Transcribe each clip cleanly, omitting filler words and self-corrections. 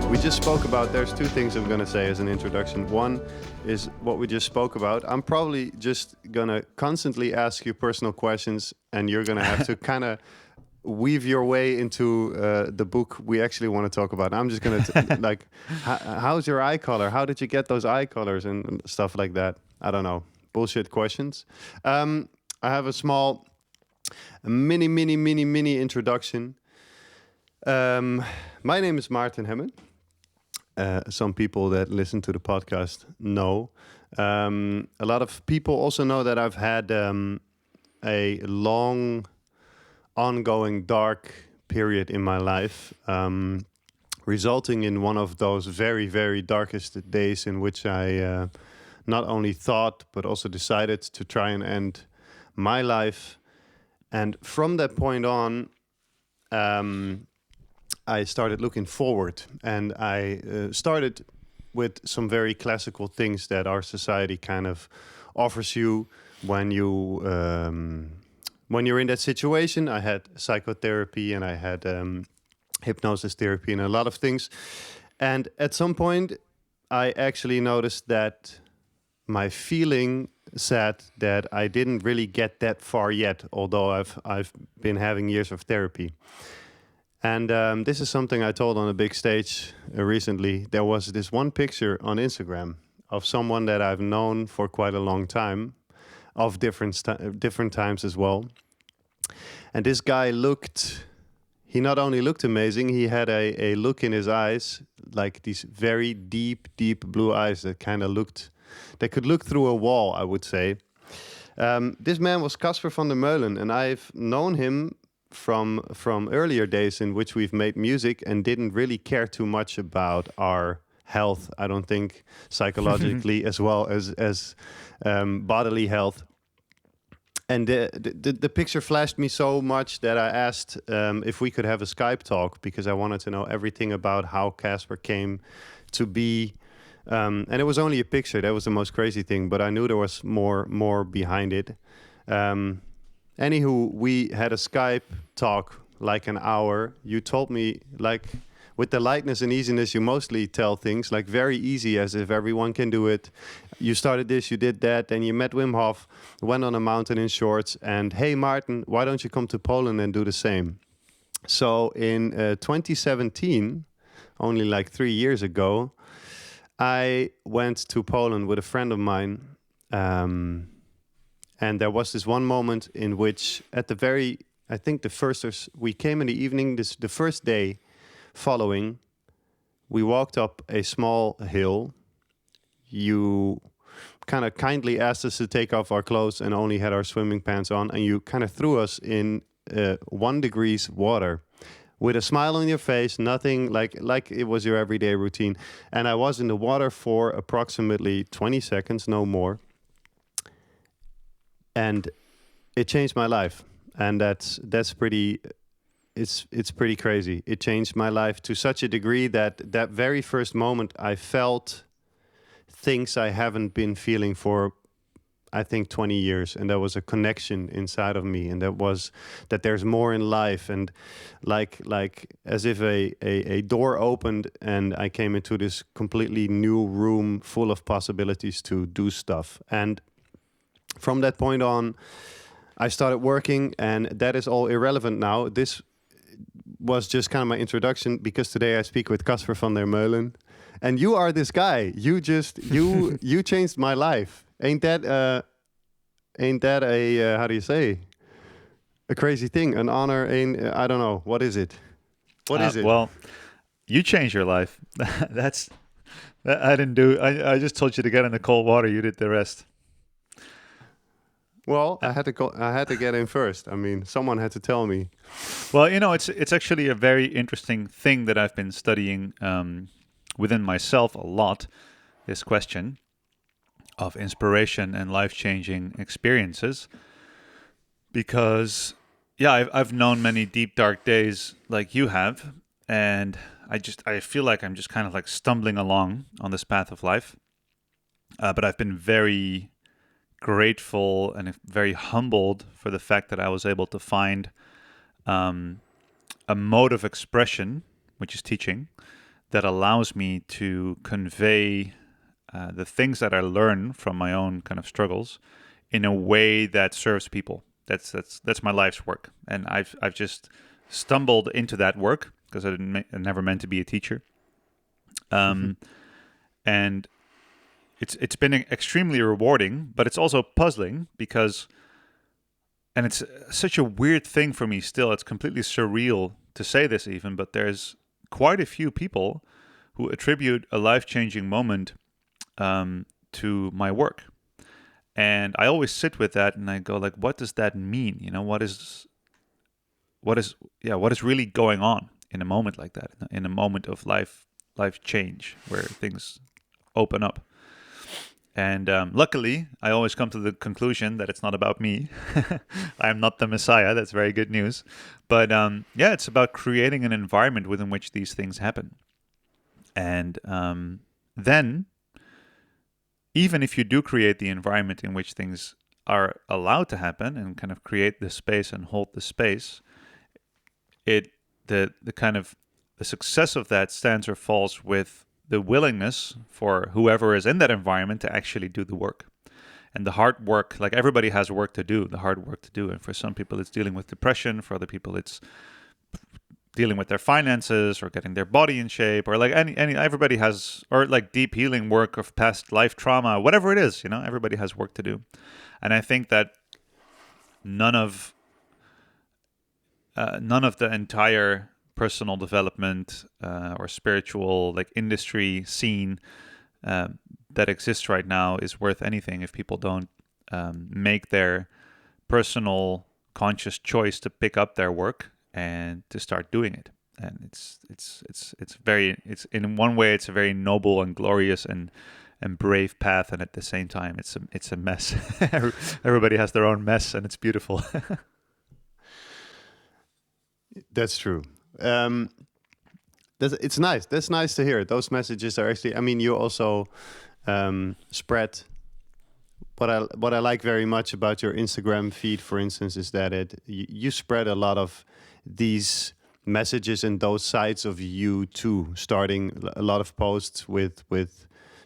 We just spoke about, there's two things I'm going to say as an introduction. One is what we just spoke about. I'm probably just going to constantly ask you personal questions, and you're going to have to kind of weave your way into the book we actually want to talk about. I'm just going to, like, how's your eye color? How did you get those eye colors and stuff like that? I don't know. Bullshit questions. I have a small, mini introduction. My name is Maarten. Some people that listen to the podcast know. A lot of people also know that I've had a long, ongoing dark period in my life, resulting in one of those very, very darkest days in which I not only thought, but also decided to try and end my life. And from that point on, I started looking forward, and I started with some very classical things that our society kind of offers you when you're in that situation. I had psychotherapy, and I had hypnosis therapy, and a lot of things. And at some point, I actually noticed that my feeling said that I didn't really get that far yet, although I've been having years of therapy. And this is something I told on a big stage recently. There was this one picture on Instagram of someone that I've known for quite a long time, of different times as well. And this guy he not only looked amazing, he had a look in his eyes, like these very deep blue eyes that could look through a wall, I would say. This man was Kasper van der Meulen, and I've known him from earlier days in which we've made music and didn't really care too much about our health. I don't think psychologically as well as bodily health. And the picture flashed me so much that I asked if we could have a Skype talk, because I wanted to know everything about how Kasper came to be. And it was only a picture. That was the most crazy thing, but I knew there was more behind it. Anywho, we had a Skype talk, like an hour. You told me, like, with the lightness and easiness you mostly tell things, like very easy, as if everyone can do it. You started this, you did that, then you met Wim Hof, went on a mountain in shorts, and hey, Maarten, why don't you come to Poland and do the same? So in 2017, only like 3 years ago, I went to Poland with a friend of mine. And there was this one moment in which we came in the evening, the first day following, we walked up a small hill. You kind of kindly asked us to take off our clothes and only had our swimming pants on, and you kind of threw us in 1 degree water with a smile on your face, nothing like it was your everyday routine. And I was in the water for approximately 20 seconds, no more. And it changed my life, and that's pretty. It's pretty crazy. It changed my life to such a degree that very first moment I felt things I haven't been feeling for, I think, 20 years, and there was a connection inside of me, and that there's more in life, and like as if a door opened and I came into this completely new room full of possibilities to do stuff. And from that point on, I started working, and that is all irrelevant now. This was just kind of my introduction, because today I speak with Kasper van der Meulen, and you are this guy. You changed my life. Ain't that a how do you say, a crazy thing, an honor? I don't know, what is it? What is it? Well, you changed your life. I didn't do. I just told you to get in the cold water. You did the rest. Well, I had to get in first. I mean, someone had to tell me. Well, it's actually a very interesting thing that I've been studying within myself a lot. This question of inspiration and life-changing experiences, because I've known many deep, dark days like you have, and I feel like I'm just kind of like stumbling along on this path of life. But I've been very grateful and very humbled for the fact that I was able to find a mode of expression, which is teaching, that allows me to convey the things that I learn from my own kind of struggles in a way that serves people. That's my life's work, and I've just stumbled into that work because I never meant to be a teacher, and it's been extremely rewarding, but it's also puzzling because, and it's such a weird thing for me still. It's completely surreal to say this even, but there's quite a few people who attribute a life-changing moment to my work. And I always sit with that and I go like, what does that mean? You know, what is really going on in a moment like that, in a moment of life change where things open up. And luckily, I always come to the conclusion that it's not about me. I'm not the Messiah. That's very good news. But it's about creating an environment within which these things happen. And then, even if you do create the environment in which things are allowed to happen and kind of create the space and hold the space, the success of that stands or falls with the willingness for whoever is in that environment to actually do the work. And the hard work, like everybody has work to do, the hard work to do. And for some people, it's dealing with depression. For other people, it's dealing with their finances or getting their body in shape, or like everybody has, or like deep healing work of past life trauma, whatever it is, you know, everybody has work to do. And I think that none of the entire personal development or spiritual like industry scene that exists right now is worth anything if people don't make their personal conscious choice to pick up their work and to start doing it. And it's in one way it's a very noble and glorious and brave path, and at the same time it's a mess. Everybody has their own mess, and it's beautiful. That's true. It's nice. That's nice to hear. Those messages are actually, I mean, you also spread what I like very much about your Instagram feed, for instance, is that you spread a lot of these messages and those sides of you too, starting a lot of posts with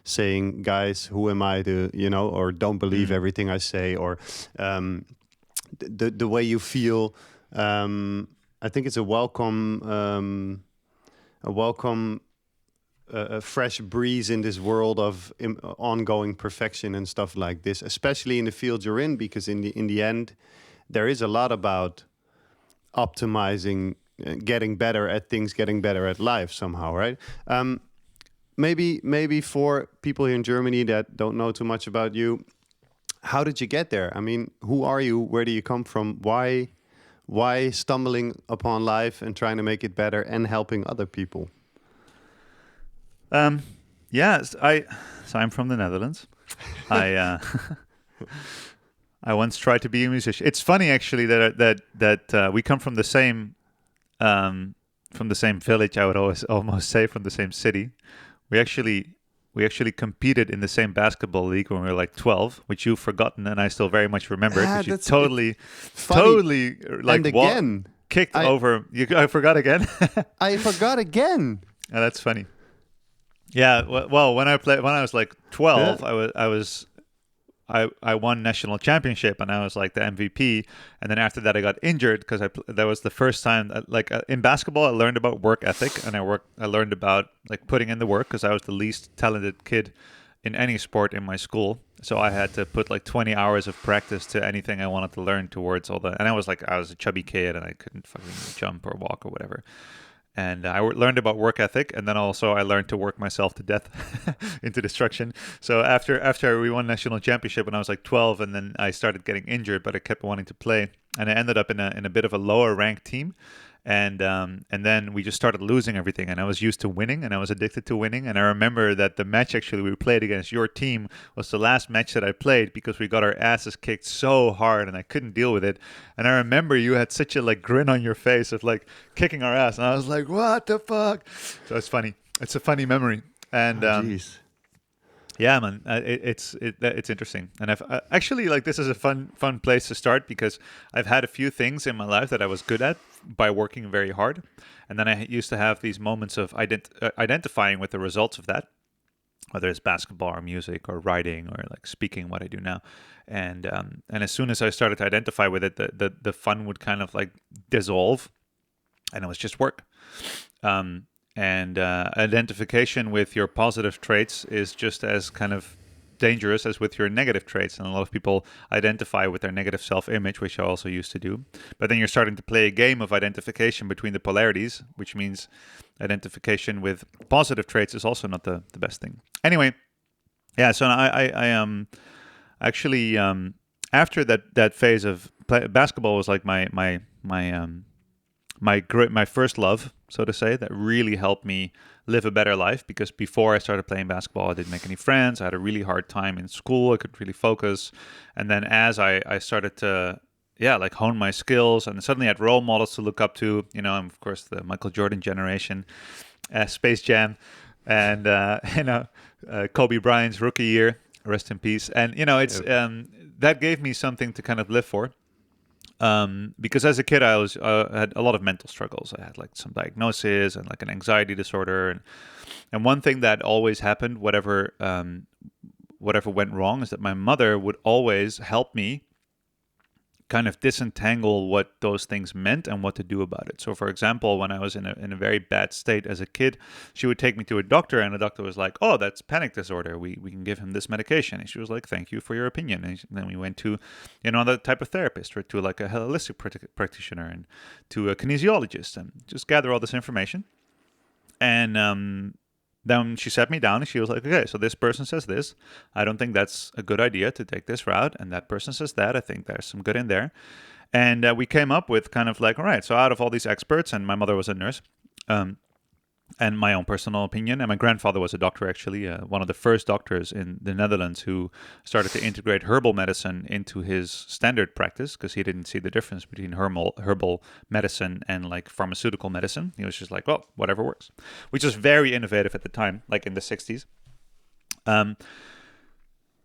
saying, guys, who am I to, you know, or don't believe everything I say, or the way you feel. I think it's a welcome fresh breeze in this world of ongoing perfection and stuff like this, especially in the field you're in, because in the end, there is a lot about optimizing, getting better at things, getting better at life somehow, right? Maybe for people here in Germany that don't know too much about you, how did you get there? I mean, who are you? Where do you come from? Why stumbling upon life and trying to make it better and helping other people? So I'm from the Netherlands. I once tried to be a musician. It's funny actually that we come from the same village. I would almost say from the same city. We actually competed in the same basketball league when we were like 12, which you've forgotten, and I still very much remember because you totally like and again kicked over. I forgot again. I forgot again. Oh, that's funny. Yeah. Well, when I was like 12, yeah. I won national championship and I was like the MVP. And then after that, I got injured because that was the first time in basketball, I learned about work ethic, and I learned about like putting in the work because I was the least talented kid in any sport in my school. So I had to put like 20 hours of practice to anything I wanted to learn towards and I was a chubby kid and I couldn't fucking jump or walk or whatever. And I learned about work ethic, and then also I learned to work myself to death into destruction. So after we won national championship when I was like 12, and then I started getting injured, but I kept wanting to play, and I ended up in a bit of a lower ranked team. And then we just started losing everything, and I was used to winning, and I was addicted to winning. And I remember that the match actually we played against your team was the last match that I played because we got our asses kicked so hard, and I couldn't deal with it. And I remember you had such a like grin on your face of like kicking our ass, and I was like, "What the fuck?" So it's funny. It's a funny memory. And Yeah, man, it's interesting, and I've actually like this is a fun place to start because I've had a few things in my life that I was good at by working very hard, and then I used to have these moments of identifying with the results of that, whether it's basketball or music or writing or like speaking, what I do now, and as soon as I started to identify with it, the fun would kind of like dissolve, and it was just work. And identification with your positive traits is just as kind of dangerous as with your negative traits. And a lot of people identify with their negative self-image, which I also used to do. But then you're starting to play a game of identification between the polarities, which means identification with positive traits is also not the best thing. Anyway, yeah. So I actually after that phase of basketball was like my first love, so to say, that really helped me live a better life. Because before I started playing basketball, I didn't make any friends. I had a really hard time in school. I couldn't really focus. And then as I started to, like hone my skills, and suddenly I had role models to look up to. You know, I'm of course the Michael Jordan generation, Space Jam, and Kobe Bryant's rookie year. Rest in peace. And it's that gave me something to kind of live for. Because as a kid, I was had a lot of mental struggles. I had like some diagnosis and like an anxiety disorder, and one thing that always happened, whatever went wrong, is that my mother would always help me kind of disentangle what those things meant and what to do about it. So, for example, when I was in a very bad state as a kid, she would take me to a doctor, and the doctor was like, "Oh, that's panic disorder. We can give him this medication." And she was like, "Thank you for your opinion." And then we went to, another type of therapist, or to like a holistic practitioner, and to a kinesiologist, and just gather all this information. And then she sat me down and she was like, "Okay, so this person says this. I don't think that's a good idea to take this route. And that person says that. I think there's some good in there." And we came up with kind of like, all right, so out of all these experts, and my mother was a nurse, and my own personal opinion, and my grandfather was a doctor, actually, one of the first doctors in the Netherlands who started to integrate herbal medicine into his standard practice, because he didn't see the difference between herbal medicine and like pharmaceutical medicine. He was just like, well, whatever works, which was very innovative at the time, like in the 60s. And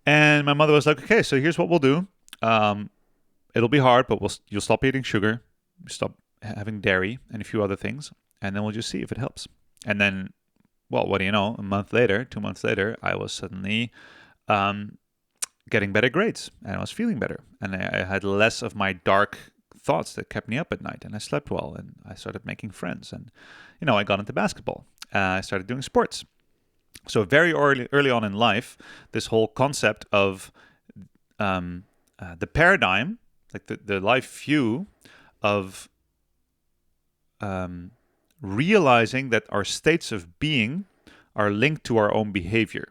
my mother was like, "Okay, so here's what we'll do. It'll be hard, but you'll stop eating sugar, stop having dairy, and a few other things, and then we'll just see if it helps." And then, well, what do you know? A month later, 2 months later, I was suddenly getting better grades, and I was feeling better, and I had less of my dark thoughts that kept me up at night, and I slept well, and I started making friends, and I got into basketball. I started doing sports. So very early on in life, this whole concept of the paradigm, like the life view of realizing that our states of being are linked to our own behavior.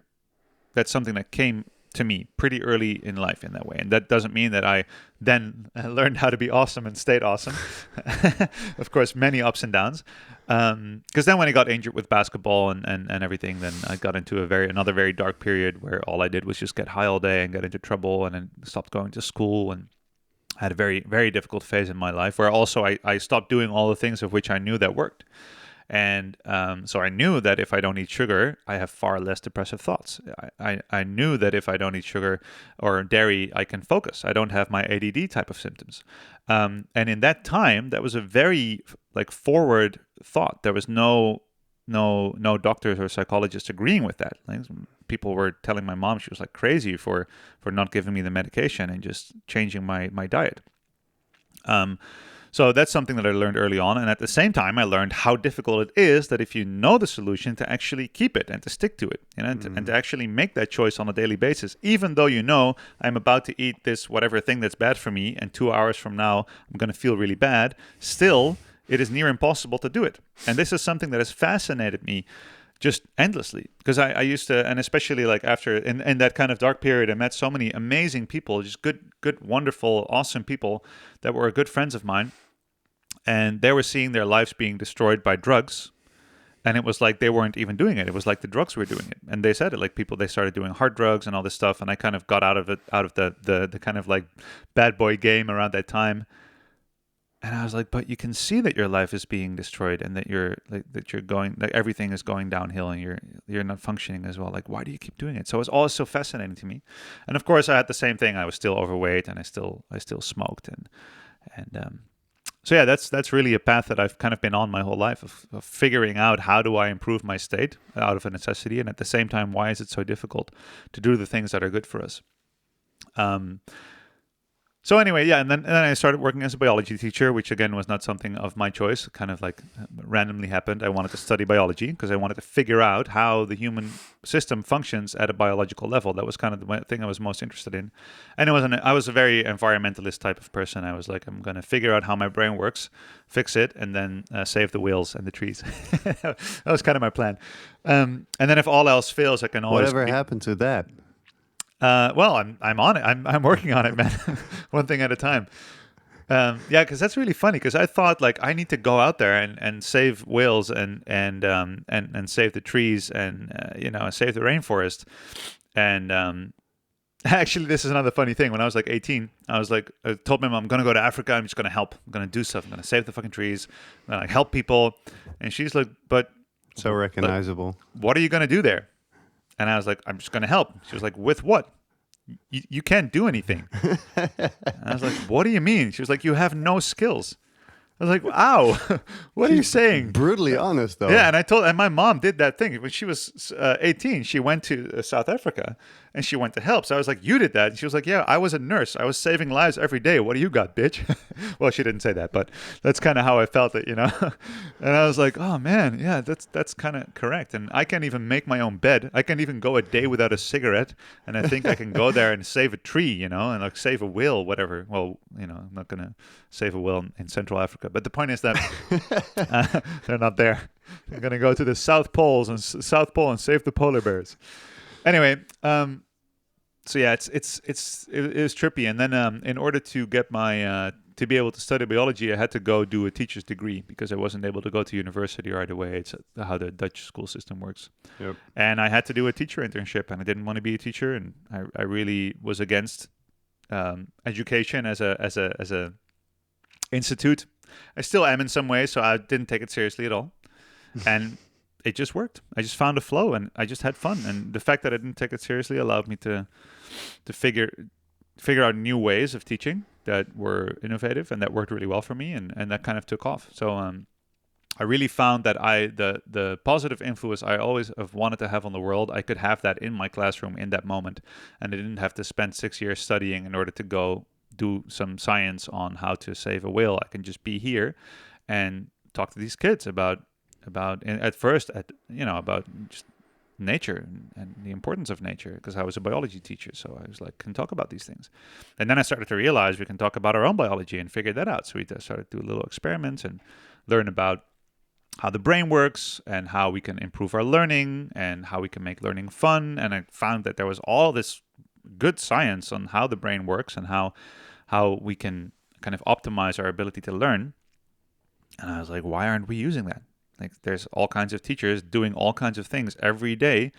That's something that came to me pretty early in life in that way. And that doesn't mean that I then learned how to be awesome and stayed awesome. Of course, many ups and downs. Because then when I got injured with basketball and everything, then I got into another very dark period where all I did was just get high all day and get into trouble, and then stopped going to school, and had a very, very difficult phase in my life where also I stopped doing all the things of which I knew that worked. And so I knew that if I don't eat sugar, I have far less depressive thoughts. I knew that if I don't eat sugar or dairy, I can focus. I don't have my ADD type of symptoms. And in that time, that was a very like forward thought. There was no doctors or psychologists agreeing with that. Like, people were telling my mom she was like crazy for not giving me the medication and just changing my diet. So that's something that I learned early on. And at the same time, I learned how difficult it is that if you know the solution, to actually keep it and to stick to it, and to actually make that choice on a daily basis, even though I'm about to eat this whatever thing that's bad for me, and 2 hours from now, I'm going to feel really bad. Still, it is near impossible to do it. And this is something that has fascinated me just endlessly, because I used to, and especially like after in that kind of dark period, I met so many amazing people, just good, wonderful, awesome people that were good friends of mine. And they were seeing their lives being destroyed by drugs. And it was like they weren't even doing it. It was like the drugs were doing it. And they said it, like they started doing hard drugs and all this stuff. And I kind of got out of the kind of like bad boy game around that time. And I was like, but you can see that your life is being destroyed and that everything is going downhill and you're not functioning as well. Like, why do you keep doing it? So it was always so fascinating to me. And of course, I had the same thing. I was still overweight and I still smoked and so yeah, that's really a path that I've kind of been on my whole life of figuring out how do I improve my state out of a necessity, and at the same time, why is it so difficult to do the things that are good for us? So anyway, yeah, and then I started working as a biology teacher, which again was not something of my choice. It kind of like randomly happened. I wanted to study biology because I wanted to figure out how the human system functions at a biological level. That was kind of the thing I was most interested in. And I was a very environmentalist type of person. I was like, I'm going to figure out how my brain works, fix it, and then save the whales and the trees. That was kind of my plan. And then if all else fails, I can always... Whatever happened to that? Well, I'm on it. I'm working on it, man. One thing at a time. Yeah, because that's really funny. Because I thought like I need to go out there and save whales and save the trees and save the rainforest. And actually, this is another funny thing. When I was like 18, I told my mom, I'm gonna go to Africa. I'm just gonna help. I'm gonna do stuff. I'm gonna save the fucking trees. I'm gonna help people. And she's like, but so recognizable. What are you gonna do there? And I was like, I'm just going to help. She was like, with what? You can't do anything. And I was like, what do you mean? She was like, you have no skills. I was like, ow, what are you saying? Brutally honest, though. Yeah, and my mom did that thing. When she was 18, she went to South Africa and she went to help. So I was like, you did that? And she was like, yeah, I was a nurse. I was saving lives every day. What do you got, bitch? Well, she didn't say that, but that's kind of how I felt it, And I was like, oh man, yeah, that's kind of correct. And I can't even make my own bed. I can't even go a day without a cigarette. And I think I can go there and save a tree, and like save a whale, whatever. Well, I'm not going to save a whale in Central Africa. But the point is that they're not there. They're going to go to the South Pole and save the polar bears. Anyway, so yeah, it was trippy. And then in order to get my to be able to study biology, I had to go do a teacher's degree because I wasn't able to go to university right away. It's how the Dutch school system works. Yep. And I had to do a teacher internship, and I didn't want to be a teacher, and I really was against education as a institute. I still am in some ways, so I didn't take it seriously at all. And it just worked. I just found a flow and I just had fun. And the fact that I didn't take it seriously allowed me to figure out new ways of teaching that were innovative and that worked really well for me, and that kind of took off. So I really found that the positive influence I always have wanted to have on the world, I could have that in my classroom in that moment, and I didn't have to spend 6 years studying in order to go do some science on how to save a whale. I can just be here and talk to these kids about just nature and the importance of nature, because I was a biology teacher, so I was like, can talk about these things. And then I started to realize we can talk about our own biology and figure that out. So we started to do little experiments and learn about how the brain works and how we can improve our learning and how we can make learning fun. And I found that there was all this good science on how the brain works and how we can kind of optimize our ability to learn. And I was like, why aren't we using that? Like, there's all kinds of teachers doing all kinds of things every day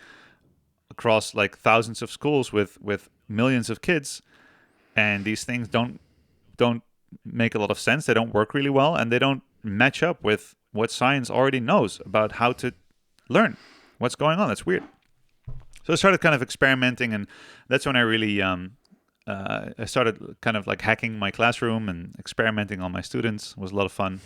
across like thousands of schools with millions of kids, and these things don't make a lot of sense. They don't work really well, and they don't match up with what science already knows about how to learn. What's going on? That's weird. So I started kind of experimenting, and that's when I really I started kind of like hacking my classroom and experimenting on my students. It was a lot of fun.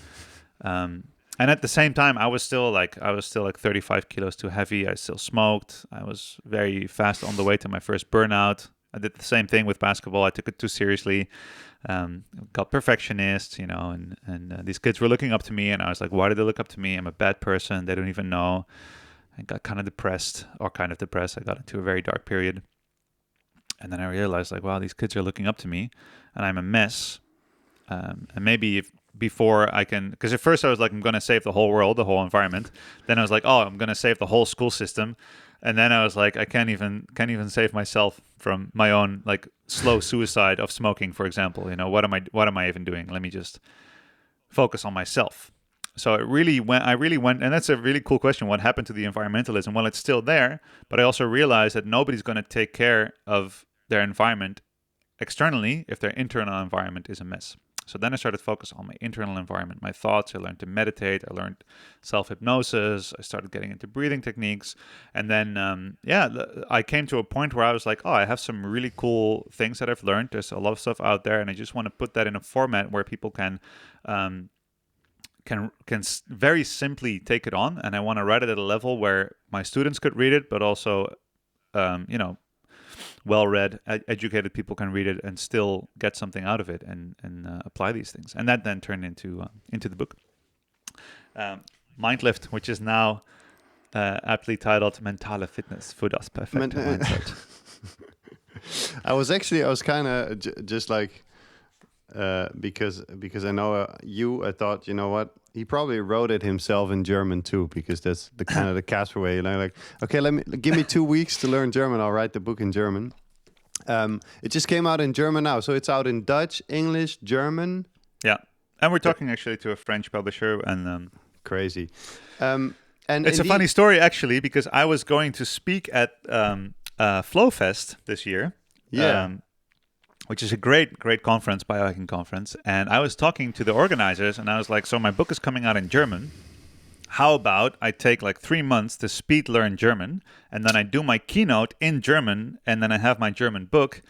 And at the same time, I was still like 35 kilos too heavy. I still smoked. I was very fast on the way to my first burnout. I did the same thing with basketball. I took it too seriously. Got perfectionist, and these kids were looking up to me, and I was like, why did they look up to me? I'm a bad person. They don't even know. I got kind of depressed. I got into a very dark period. And then I realized, like, wow, these kids are looking up to me, and I'm a mess. And maybe before I can, because at first I was like, I'm going to save the whole world, the whole environment. Then I was like, oh, I'm going to save the whole school system. And then I was like, I can't even save myself from my own like slow suicide of smoking, for example. What am I even doing? Let me just focus on myself. So I really went, and that's a really cool question. What happened to the environmentalism? Well, it's still there, but I also realized that nobody's going to take care of their environment externally if their internal environment is a mess. So then I started to focus on my internal environment, my thoughts. I learned to meditate. I learned self-hypnosis. I started getting into breathing techniques. And then, I came to a point where I was like, oh, I have some really cool things that I've learned. There's a lot of stuff out there, and I just want to put that in a format where people can very simply take it on. And I want to write it at a level where my students could read it, but also, well-read, educated people can read it and still get something out of it and apply these things. And that then turned into the book. MindLift, which is now aptly titled Mentale Fitness für das perfekte Mindset. I was kind of just like, because I know you, I thought, you know what, he probably wrote it himself in German too, because that's the kind of the Casper way. You know, like, okay, give me 2 weeks to learn German. I'll write the book in German. It just came out in German now, so it's out in Dutch, English, German. Yeah, and we're talking actually to a French publisher, and crazy. And it's a funny story actually, because I was going to speak at Flowfest this year. Yeah. Which is a great conference, biohacking conference. And I was talking to the organizers, and I was like, so my book is coming out in German. How about I take like 3 months to speed learn German, and then I do my keynote in German, and then I have my German book.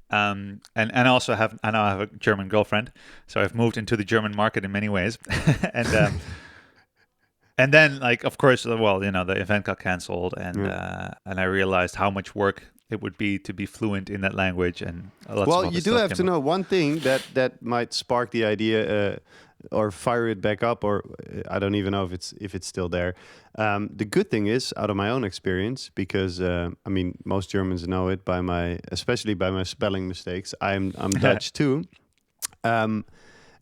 And I now have a German girlfriend, so I've moved into the German market in many ways. And then, like, of course, well, you know, the event got canceled, and I realized how much work it would be to be fluent in that language. And you do have to know one thing that might spark the idea or fire it back up, or I don't even know if it's still there. The good thing is, out of my own experience, because I mean, most Germans know it especially by my spelling mistakes. I'm Dutch too.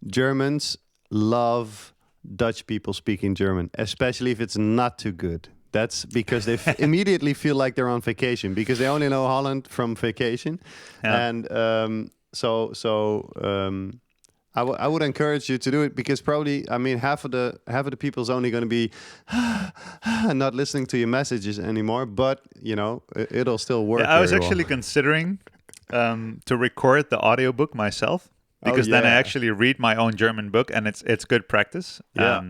Germans love Dutch people speaking German, especially if it's not too good. That's because they immediately feel like they're on vacation, because they only know Holland from vacation. Yeah. And I would encourage you to do it, because probably, I mean, half of the people's only going to be not listening to your messages anymore, but you know, it'll still work. Yeah, I was actually considering to record the audiobook myself, because then I actually read my own German book, and it's good practice. Yeah.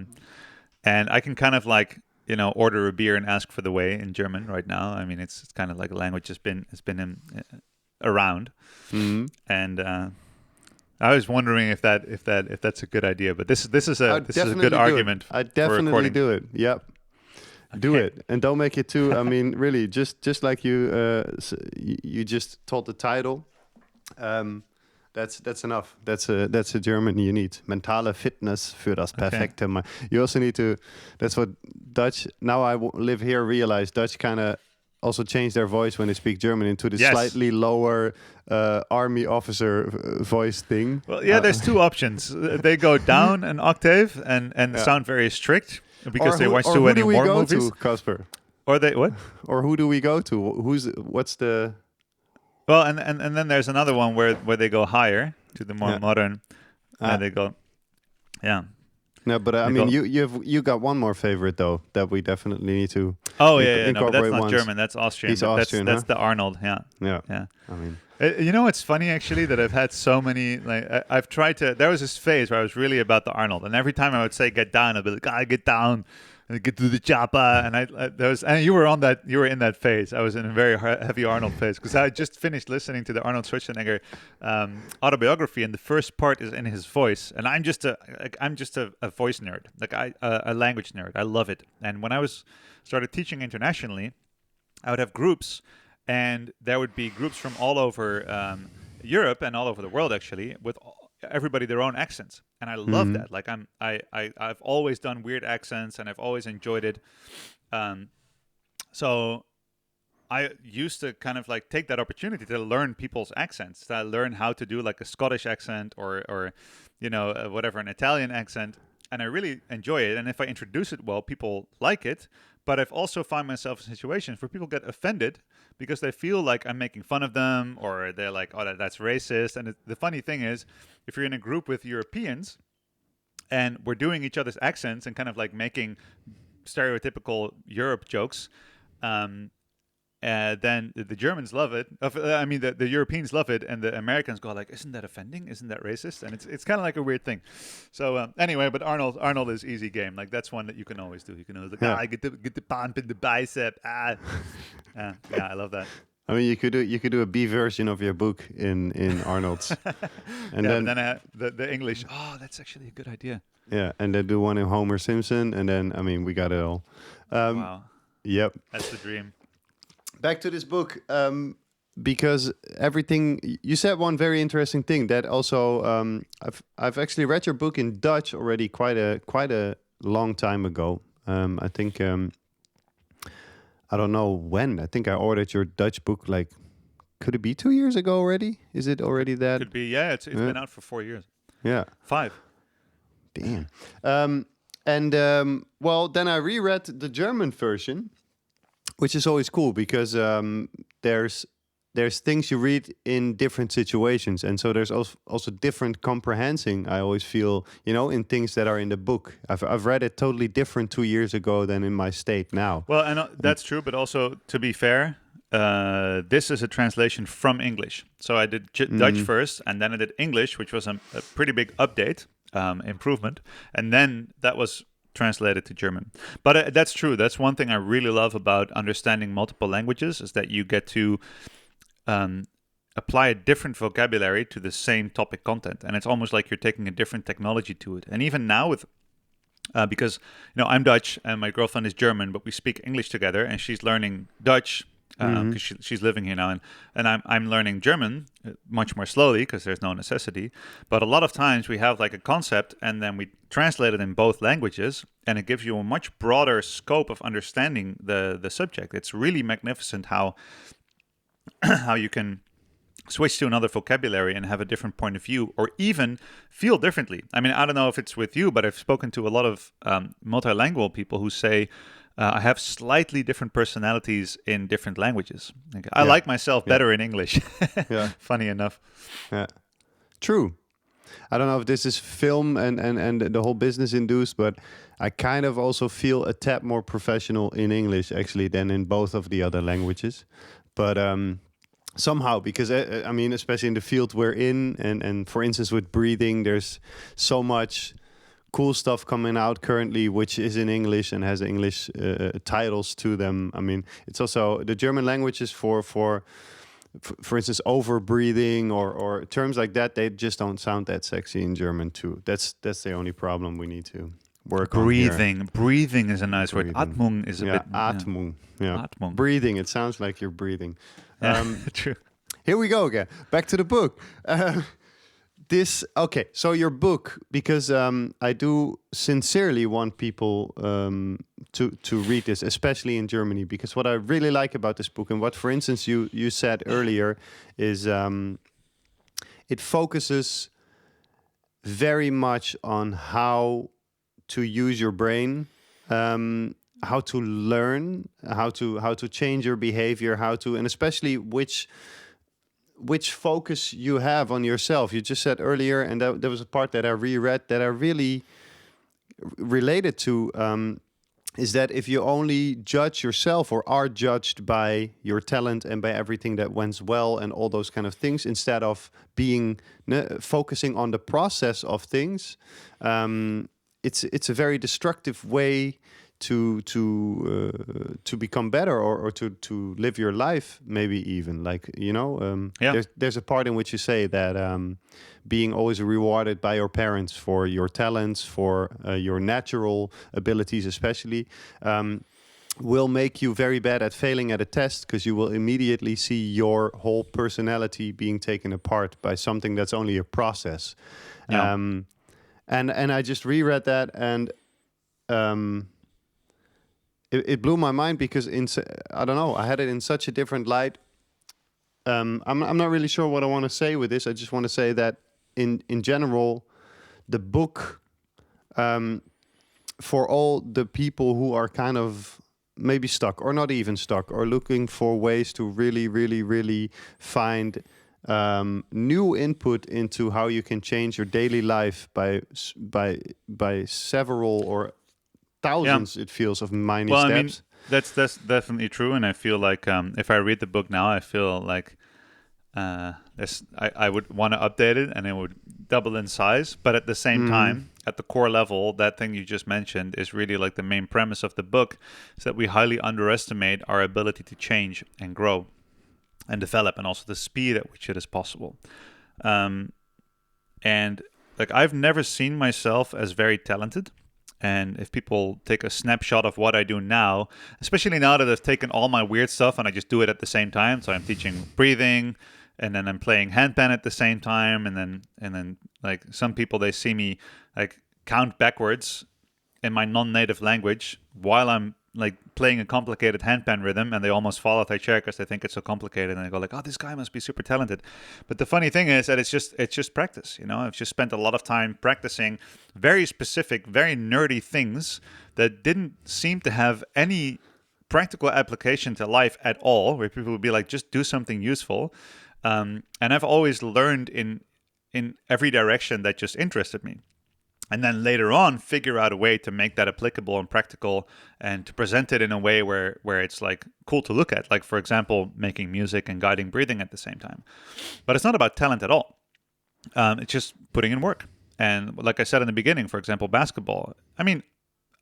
And I can kind of like, you know, order a beer and ask for the way in German right now. I mean, it's kind of like a language has been around. Mm-hmm. And I was wondering if that's a good idea. But this is a good argument. I definitely do it. Yep. Okay. Do it, and don't make it too. I mean, really, just like you just told the title. That's enough. That's a German you need. Mentale Fitness für das perfekte Mind. You also need to. That's what Dutch. Now I live here. Realize Dutch kind of also change their voice when they speak German into the slightly lower army officer voice thing. Well, yeah. There's two options. They go down an octave and sound very strict because they watch too many more movies. Who do we go to, Kasper? Or they what? Or who do we go to? What's the? Well, and then there's another one where they go higher to the more modern, and they go, No, but I mean, you got one more favorite though that we definitely need to. Oh no, but that's not German. That's Austrian. He's Austrian. That's the Arnold. Yeah. I mean, you know what's funny actually, that I've had so many, like I've tried to. There was this phase where I was really about the Arnold, and every time I would say get down, I'd be like, get down. And get to the chopper, and you were in that phase. I was in a very heavy Arnold phase, because I just finished listening to the Arnold Schwarzenegger autobiography, and the first part is in his voice, and I'm just a voice nerd, like a language nerd. I love it. And when I started teaching internationally, I would have groups, and there would be groups from all over Europe and all over the world actually, with everybody their own accents, and I love that. Like I've always done weird accents, and I've always enjoyed it. So I used to kind of like take that opportunity to learn people's accents, to learn how to do like a Scottish accent or you know, whatever, an Italian accent, and I really enjoy it. And if I introduce it well, people like it. But I've also found myself in situations where people get offended because they feel like I'm making fun of them, or they're like, oh, that's racist. And the funny thing is, if you're in a group with Europeans and we're doing each other's accents and kind of like making stereotypical Europe jokes, then the Germans love it. The Europeans love it, and the Americans go like, "Isn't that offending? Isn't that racist?" And it's kind of like a weird thing. So anyway, but Arnold is easy game. Like that's one that you can always do. You can always like, get the pump in the bicep. Yeah, I love that. I mean, you could do a B version of your book in Arnold's, and then the English. Oh, that's actually a good idea. Yeah, and then do one in Homer Simpson, and then we got it all. Wow. Yep, that's the dream. Back to this book, because everything you said, one very interesting thing that also I've actually read your book in Dutch already quite a long time ago. I think I don't know when. I think I ordered your Dutch book like, could it be 2 years ago already? Is it already that? Could be. Yeah, it's been out for 4 years. Yeah, 5. Damn. Well, then I reread the German version, which is always cool because there's things you read in different situations, and so there's also different comprehending. I always feel, in things that are in the book. I've read it totally different 2 years ago than in my state now. Well, and that's true, but also to be fair, this is a translation from English. So I did Dutch first, and then I did English, which was a pretty big update, improvement, and then that was translated to German. But that's true. That's one thing I really love about understanding multiple languages, is that you get to apply a different vocabulary to the same topic content, and it's almost like you're taking a different technology to it. And even now with because I'm Dutch and my girlfriend is German, but we speak English together, and she's learning Dutch because she's living here now, and I'm learning German much more slowly because there's no necessity. But a lot of times we have like a concept, and then we translate it in both languages, and it gives you a much broader scope of understanding the subject. It's really magnificent how you can switch to another vocabulary and have a different point of view, or even feel differently. I mean, I don't know if it's with you, but I've spoken to a lot of multilingual people who say, I have slightly different personalities in different languages. Like, I like myself better in English. Funny enough. Yeah, true. I don't know if this is film and the whole business induced, but I kind of also feel a tad more professional in English actually than in both of the other languages. But somehow, because I mean, especially in the field we're in, and for instance with breathing, there's so much cool stuff coming out currently, which is in English and has English titles to them. I mean, it's also the German languages for instance, over breathing or terms like that. They just don't sound that sexy in German too. That's the only problem we need to work on here. Breathing is a nice word. Atmung is a bit. Atmung. Yeah. Atmung. Breathing. It sounds like you're breathing. True. Here we go again. Back to the book. So your book, because I do sincerely want people to read this, especially in Germany, because what I really like about this book, and what, for instance, you said earlier, is it focuses very much on how to use your brain, how to learn, how to change your behavior, and especially which focus you have on yourself. You just said earlier, and there was a part that I reread that I really related to, is that if you only judge yourself or are judged by your talent and by everything that went well and all those kind of things, instead of focusing on the process of things, it's a very destructive way to become better or to live your life, maybe even there's a part in which you say that being always rewarded by your parents for your talents, for your natural abilities especially, will make you very bad at failing at a test, because you will immediately see your whole personality being taken apart by something that's only a process. And I just reread that, and it blew my mind, because I don't know, I had it in such a different light. I'm not really sure what I want to say with this. I just want to say that in general, the book, for all the people who are kind of maybe stuck or not even stuck, or looking for ways to really, really, really find new input into how you can change your daily life by several or thousands, it feels, of minor steps. That's definitely true, and I feel like if I read the book now, I feel like I would want to update it, and it would double in size. But at the same time, at the core level, that thing you just mentioned is really like the main premise of the book, is that we highly underestimate our ability to change and grow and develop, and also the speed at which it is possible. And like I've never seen myself as very talented. And if people take a snapshot of what I do now, especially now that I've taken all my weird stuff and I just do it at the same time. So I'm teaching breathing, and then I'm playing handpan at the same time, and then like some people, they see me like count backwards in my non-native language while I'm like playing a complicated handpan rhythm, and they almost fall off their chair because they think it's so complicated, and they go like, "Oh, this guy must be super talented." But the funny thing is that it's just practice. I've just spent a lot of time practicing very specific, very nerdy things that didn't seem to have any practical application to life at all. Where people would be like, "Just do something useful," and I've always learned in every direction that just interested me. And then later on, figure out a way to make that applicable and practical, and to present it in a way where it's like cool to look at. Like, for example, making music and guiding breathing at the same time. But it's not about talent at all. It's just putting in work. And like I said in the beginning, for example, basketball. I mean,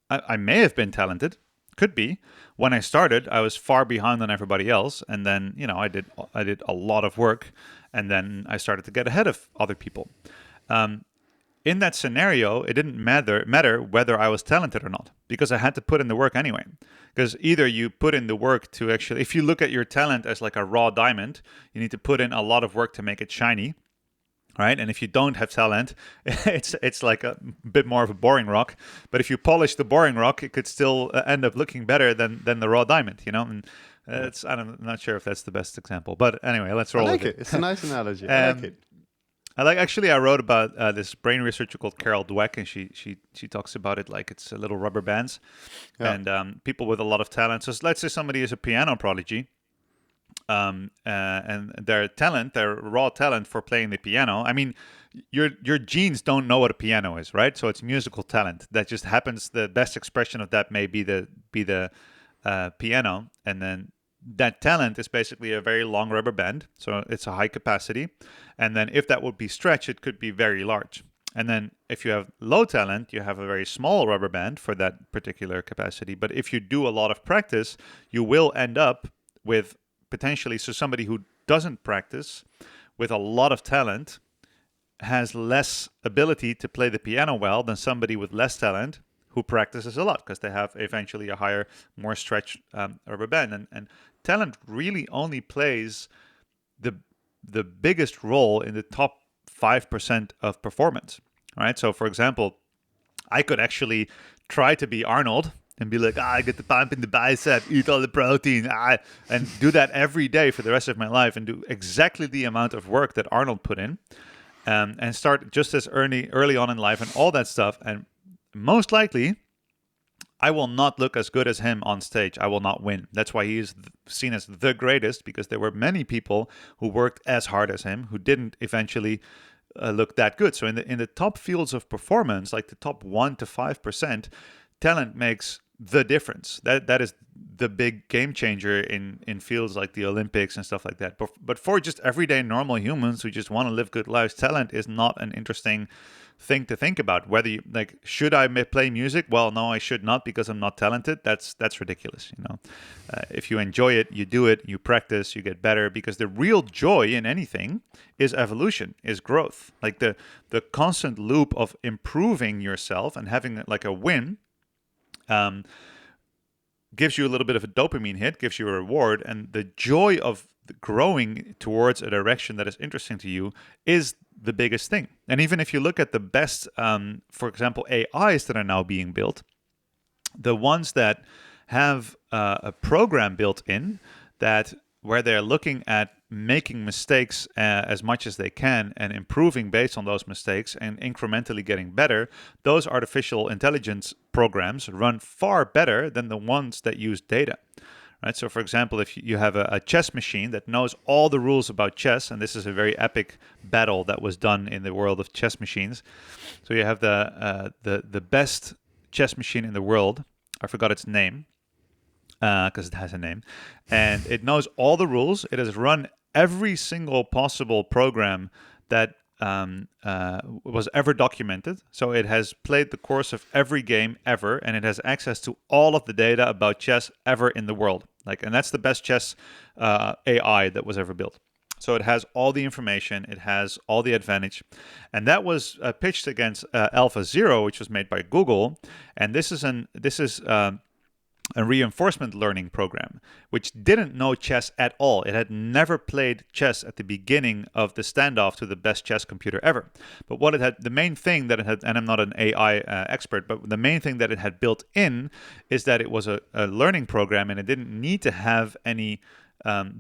I may have been talented. Could be. When I started, I was far behind on everybody else. And then, I did a lot of work. And then I started to get ahead of other people. In that scenario, it didn't matter whether I was talented or not, because I had to put in the work anyway. Because either you put in the work to actually, if you look at your talent as like a raw diamond, you need to put in a lot of work to make it shiny, right? And if you don't have talent, it's like a bit more of a boring rock. But if you polish the boring rock, it could still end up looking better than the raw diamond, And I'm not sure if that's the best example, but anyway, let's roll with it. It's a nice analogy. I like it. I wrote about this brain researcher called Carol Dweck, and she talks about it like it's little rubber bands, and people with a lot of talent. So let's say somebody is a piano prodigy, and their raw talent for playing the piano. I mean, your genes don't know what a piano is, right? So it's musical talent that just happens. The best expression of that may be the piano, and then that talent is basically a very long rubber band, so it's a high capacity. And then if that would be stretched, it could be very large. And then if you have low talent, you have a very small rubber band for that particular capacity. But if you do a lot of practice, you will end up with potentially, so somebody who doesn't practice with a lot of talent has less ability to play the piano well than somebody with less talent who practices a lot, because they have eventually a higher, more stretched rubber band. And talent really only plays the biggest role in the top 5% of performance, right? So, for example, I could actually try to be Arnold and be like, I get the pump in the bicep, eat all the protein, and do that every day for the rest of my life, and do exactly the amount of work that Arnold put in, and start just as early on in life and all that stuff. And most likely, I will not look as good as him on stage. I will not win. That's why he is seen as the greatest, because there were many people who worked as hard as him who didn't eventually look that good. So in the top fields of performance, like the top 1 to 5%, talent makes the difference. That is the big game changer in fields like the Olympics and stuff like that. But for just everyday normal humans who just want to live good lives, talent is not an interesting thing to think about. Whether you like, should I play music? Well, no, I should not, because I'm not talented. That's ridiculous. If you enjoy it, you do it, you practice, you get better, because the real joy in anything is evolution, is growth. Like the constant loop of improving yourself and having like a win gives you a little bit of a dopamine hit, gives you a reward, and the joy of growing towards a direction that is interesting to you is the biggest thing. And even if you look at the best, for example, AIs that are now being built, the ones that have a program built in that where they're looking at making mistakes as much as they can and improving based on those mistakes and incrementally getting better, those artificial intelligence programs run far better than the ones that use data. Right? So, for example, if you have a chess machine that knows all the rules about chess, and this is a very epic battle that was done in the world of chess machines. So you have the best chess machine in the world. I forgot its name. because it has a name, and it knows all the rules. It has run every single possible program that was ever documented. So it has played the course of every game ever, and it has access to all of the data about chess ever in the world. And that's the best chess AI that was ever built. So it has all the information, it has all the advantage, and that was pitched against AlphaZero, which was made by Google. And this is a reinforcement learning program, which didn't know chess at all. It had never played chess at the beginning of the standoff to the best chess computer ever. But what it had, the main thing that it had, and I'm not an AI expert, but the main thing that it had built in is that it was a learning program, and it didn't need to have any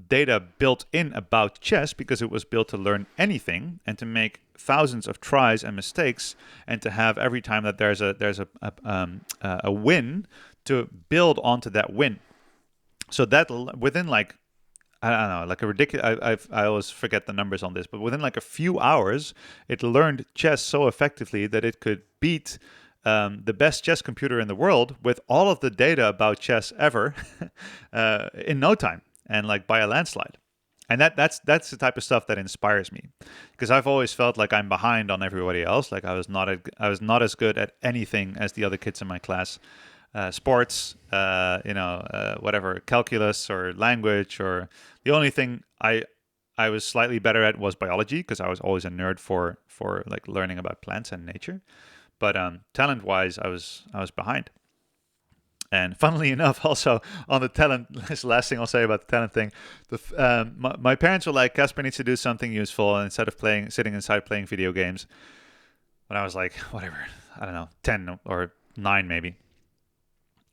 data built in about chess, because it was built to learn anything and to make thousands of tries and mistakes, and to have every time that there's a win, to build onto that win. So that within I don't know, a ridiculous, I always forget the numbers on this, but within a few hours, it learned chess so effectively that it could beat the best chess computer in the world with all of the data about chess ever in no time, and by a landslide. And that's the type of stuff that inspires me, because I've always felt like I'm behind on everybody else. I was not as good at anything as the other kids in my class. Sports, whatever, calculus or language, or the only thing I was slightly better at was biology, because I was always a nerd for learning about plants and nature. But talent-wise, I was behind. And funnily enough, also on the talent, this last thing I'll say about the talent thing, my parents were like, Kasper needs to do something useful, and instead of sitting inside playing video games, when I was whatever, I don't know, 10 or 9 maybe.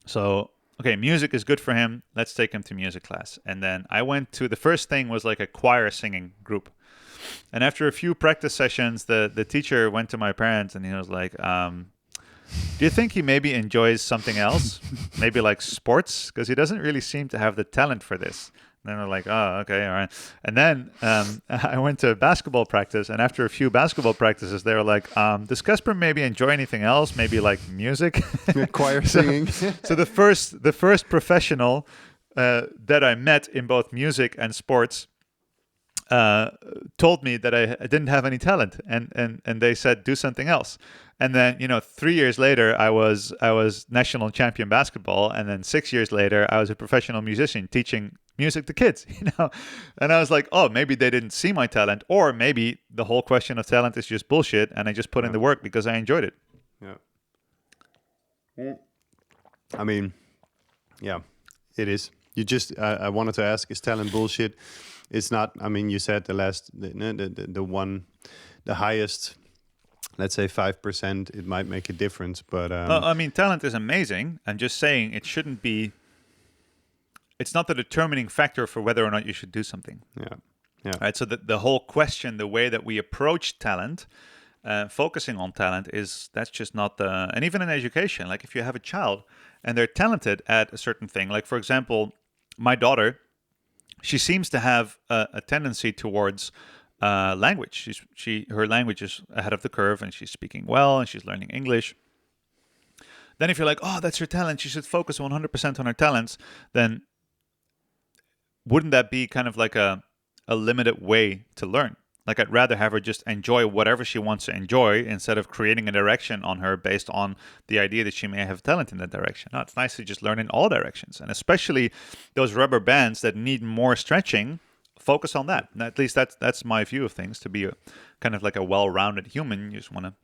So, okay, music is good for him. Let's take him to music class. And then I went to, the first thing was a choir singing group. And after a few practice sessions, the teacher went to my parents and he was like, do you think he maybe enjoys something else? Maybe sports? Because he doesn't really seem to have the talent for this. And then they're like, oh, okay, all right. And then I went to basketball practice, and after a few basketball practices, they were like, does Kasper maybe enjoy anything else? Maybe music? Choir singing. So the first professional that I met in both music and sports told me that I didn't have any talent, and they said, do something else. And then, 3 years later, I was national champion basketball, and then 6 years later, I was a professional musician teaching music to kids, And I was like, oh, maybe they didn't see my talent, or maybe the whole question of talent is just bullshit, and I just put in the work because I enjoyed it. Yeah. I mean, yeah, it is. You just, I wanted to ask, is talent bullshit? It's not. I mean, you said the highest, let's say 5%, it might make a difference, but I mean, talent is amazing. I'm just saying it shouldn't be. It's not the determining factor for whether or not you should do something. Yeah. Right. So the whole question, the way that we approach talent, focusing on talent, that's just not the. And even in education, if you have a child and they're talented at a certain thing, for example, my daughter, she seems to have a tendency towards language. Her language is ahead of the curve, and she's speaking well, and she's learning English. Then if you're like, oh, that's her talent, she should focus 100% on her talents, then wouldn't that be kind of a limited way to learn? I'd rather have her just enjoy whatever she wants to enjoy, instead of creating a direction on her based on the idea that she may have talent in that direction. No, it's nice to just learn in all directions. And especially those rubber bands that need more stretching, focus on that. And at least that's my view of things. To be kind of a well-rounded human, you just want to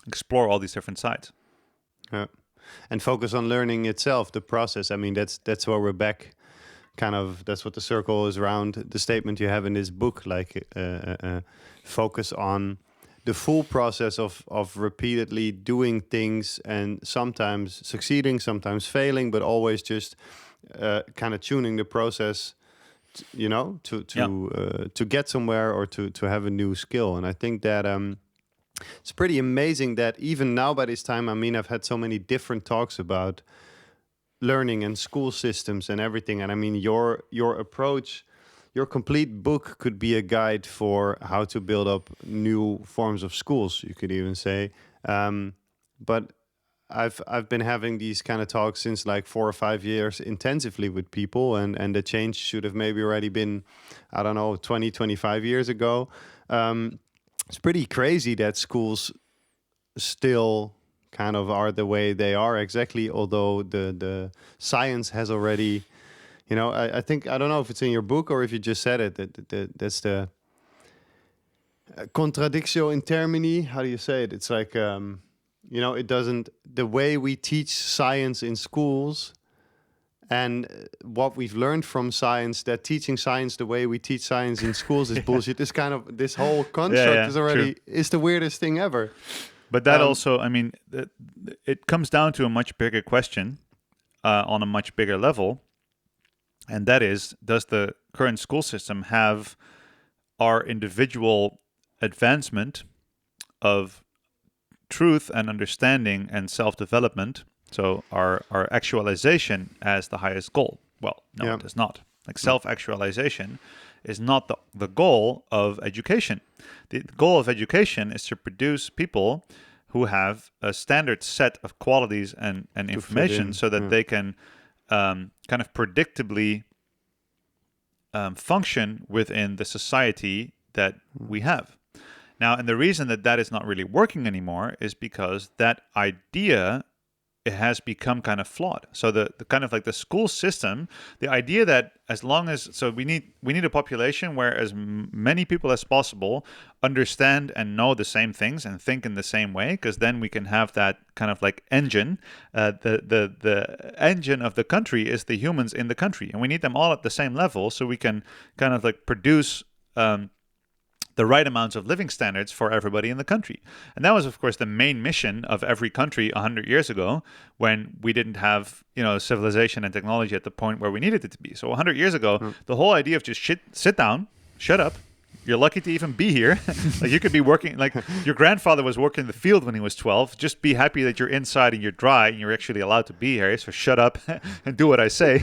explore all these different sides. Yeah. And focus on learning itself, the process. I mean, that's where we're back. Kind of, that's what the circle is around. The statement you have in this book, focus on the full process of repeatedly doing things, and sometimes succeeding, sometimes failing, but always just kind of tuning the process, to get somewhere, or to have a new skill. And I think that it's pretty amazing that even now, by this time, I mean, I've had so many different talks about learning and school systems and everything. And I mean, your approach, your complete book could be a guide for how to build up new forms of schools, you could even say. But I've been having these kind of talks since like 4 or 5 years intensively with people, and the change should have maybe already been, I don't know, 20, 25 years ago. It's pretty crazy that schools still kind of are the way they are exactly, although the science has already, I think, I don't know if it's in your book or if you just said it, that's the contradictio in termini. How do you say it? It's like, it doesn't, the way we teach science in schools and what we've learned from science, that teaching science the way we teach science in schools is bullshit. This whole construct is already, is the weirdest thing ever. But that also, I mean, it comes down to a much bigger question on a much bigger level. And that is, does the current school system have our individual advancement of truth and understanding and self-development, so our actualization, as the highest goal? Well, no, it does not. Like self-actualization is not the goal of education. The goal of education is to produce people who have a standard set of qualities and information so that they can kind of predictably function within the society that we have. Now, and the reason that is not really working anymore is because that idea, it has become kind of flawed. So the kind of like the school system, the idea that as long as, so we need a population where as many people as possible understand and know the same things and think in the same way, because then we can have that kind of like engine. The engine of the country is the humans in the country, and we need them all at the same level so we can kind of like produce the right amounts of living standards for everybody in the country. And that was, of course, the main mission of every country 100 years ago, when we didn't have, civilization and technology at the point where we needed it to be. So 100 years ago, the whole idea of just sit down, shut up. You're lucky to even be here. Like, you could be working, like your grandfather was working in the field when he was 12. Just be happy that you're inside and you're dry and you're actually allowed to be here. So shut up and do what I say.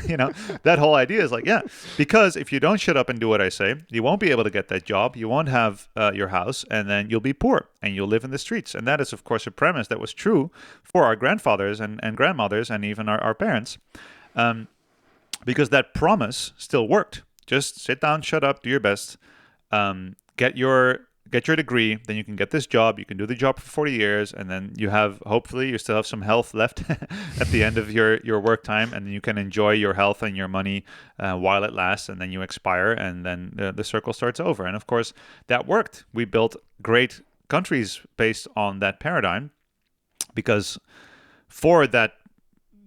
That whole idea is like, because if you don't shut up and do what I say, you won't be able to get that job. You won't have your house, and then you'll be poor and you'll live in the streets. And that is, of course, a premise that was true for our grandfathers and grandmothers and even our parents, because that promise still worked. Just sit down, shut up, do your best. Get your degree, then you can get this job. You can do the job for 40 years, and then hopefully you still have some health left at the end of your work time, and then you can enjoy your health and your money while it lasts, and then you expire, and then the circle starts over. And of course, that worked. We built great countries based on that paradigm, because for that,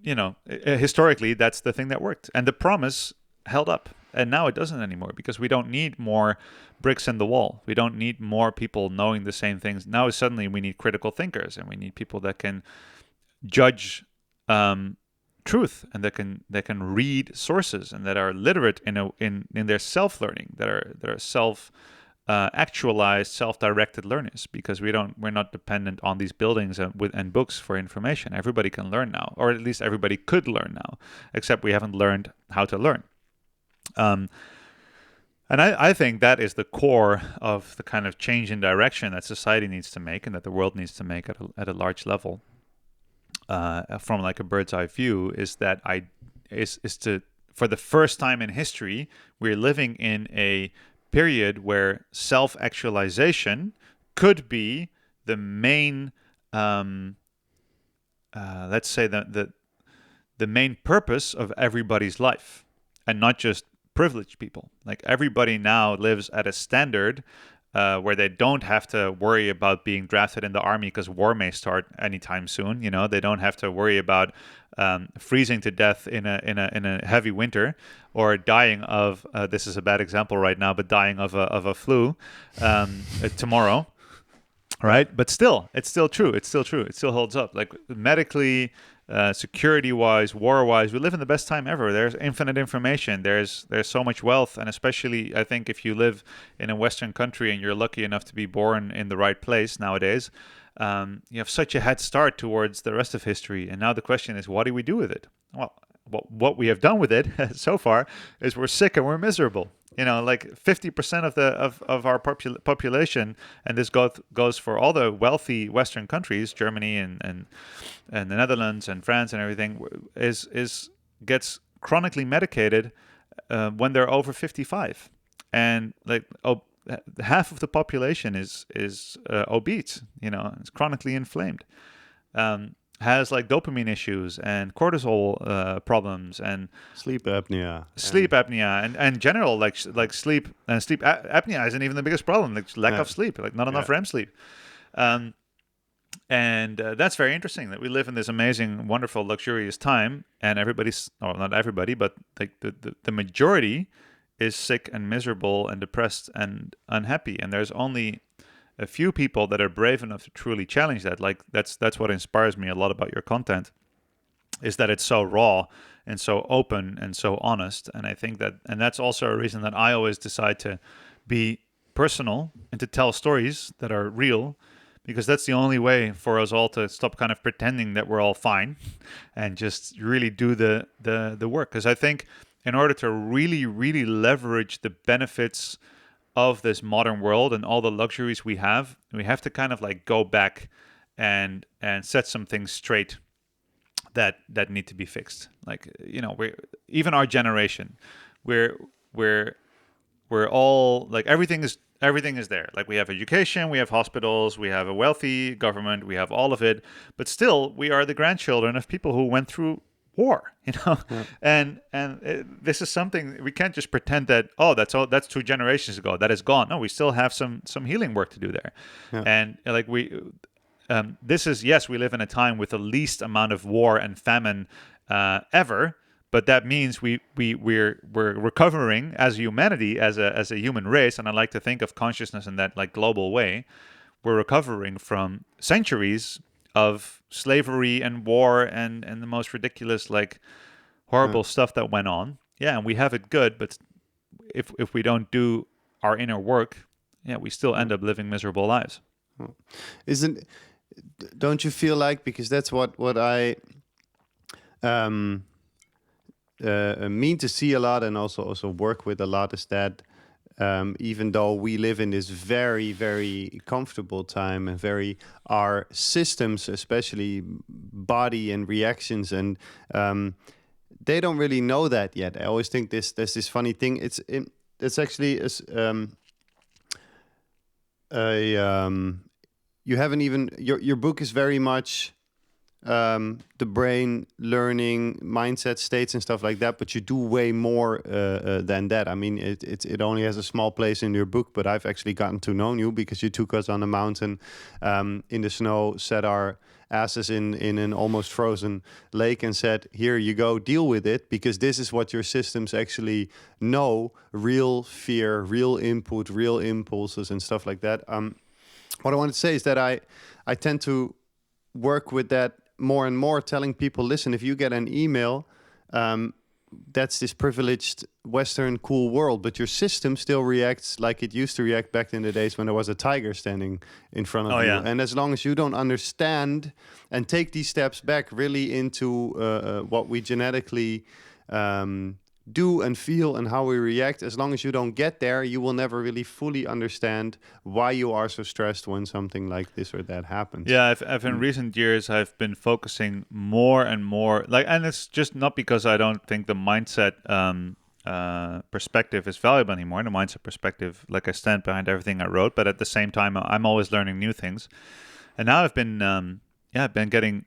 historically, that's the thing that worked, and the promise held up. And now it doesn't anymore, because we don't need more bricks in the wall. We don't need more people knowing the same things. Now suddenly we need critical thinkers, and we need people that can judge truth, and that can read sources, and that are literate in their self-learning, that are actualized, self-directed learners, because we're not dependent on these buildings and books for information. Everybody can learn now, or at least everybody could learn now, except we haven't learned how to learn. And I think that is the core of the kind of change in direction that society needs to make, and that the world needs to make at a large level, from like a bird's eye view, is that for the first time in history, we're living in a period where self-actualization could be the main, let's say the main purpose of everybody's life, and not just privileged people. Like, everybody now lives at a standard where they don't have to worry about being drafted in the army because war may start anytime soon. They don't have to worry about freezing to death in a heavy winter, or dying of this is a bad example right now, but dying of a flu tomorrow. Right? But still, it's still true. It still holds up. Like, medically, security-wise, war-wise, we live in the best time ever. There's infinite information. There's so much wealth, and especially, I think, if you live in a Western country and you're lucky enough to be born in the right place nowadays, you have such a head start towards the rest of history. And now the question is, what do we do with it? Well, what we have done with it so far is we're sick and we're miserable. Like 50% of our population, and this goes for all the wealthy Western countries, Germany and the Netherlands and France and everything, gets chronically medicated when they're over 55, and like half of the population is obese. It's chronically inflamed. Has like dopamine issues and cortisol problems and Sleep apnea. and general like sleep apnea isn't even the biggest problem. Like lack of sleep, like not enough REM sleep. And that's very interesting that we live in this amazing, wonderful, luxurious time, and not everybody, but like the majority is sick and miserable and depressed and unhappy. And there's only a few people that are brave enough to truly challenge that. Like that's what inspires me a lot about your content, is that it's so raw and so open and so honest. And I think that's also a reason that I always decide to be personal and to tell stories that are real, because that's the only way for us all to stop kind of pretending that we're all fine and just really do the work. Because I think in order to really, really leverage the benefits of this modern world and all the luxuries we have to kind of like go back and set some things straight that need to be fixed. Like, we even our generation, we're all like everything is there. Like we have education, we have hospitals, we have a wealthy government, we have all of it, but still we are the grandchildren of people who went through war, and this is something we can't just pretend that that's 2 generations ago, that is gone. No, we still have some healing work to do there. And like this is, yes, we live in a time with the least amount of war and famine ever, but that means we're recovering as humanity, as a human race, and I like to think of consciousness in that like global way. We're recovering from centuries of slavery and war and the most ridiculous, like horrible stuff that went on. Yeah, and we have it good, but if we don't do our inner work, we still end up living miserable lives. Don't you feel like, because that's what I mean to see a lot, and also work with a lot, is that even though we live in this very, very comfortable time, and our systems, especially body and reactions, and they don't really know that yet. I always think there's this funny thing. It's actually you haven't even, your book is very much the brain, learning, mindset states and stuff like that, but you do way more than that. I mean, it only has a small place in your book, but I've actually gotten to know you because you took us on a mountain in the snow, set our asses in an almost frozen lake, and said, here you go, deal with it, because this is what your systems actually know: real fear, real input, real impulses and stuff like that. What I want to say is that I tend to work with that more and more, telling people, listen, if you get an email, that's this privileged Western cool world, but your system still reacts like it used to react back in the days when there was a tiger standing in front of you. Yeah. And as long as you don't understand and take these steps back really into what we genetically do and feel and how we react, as long as you don't get there, you will never really fully understand why you are so stressed when something like this or that happens. Yeah, I've in recent years, I've been focusing more and more, and it's just not because I don't think the mindset perspective is valuable anymore. The mindset perspective, like, I stand behind everything I wrote, but at the same time, I'm always learning new things. And now I've been getting.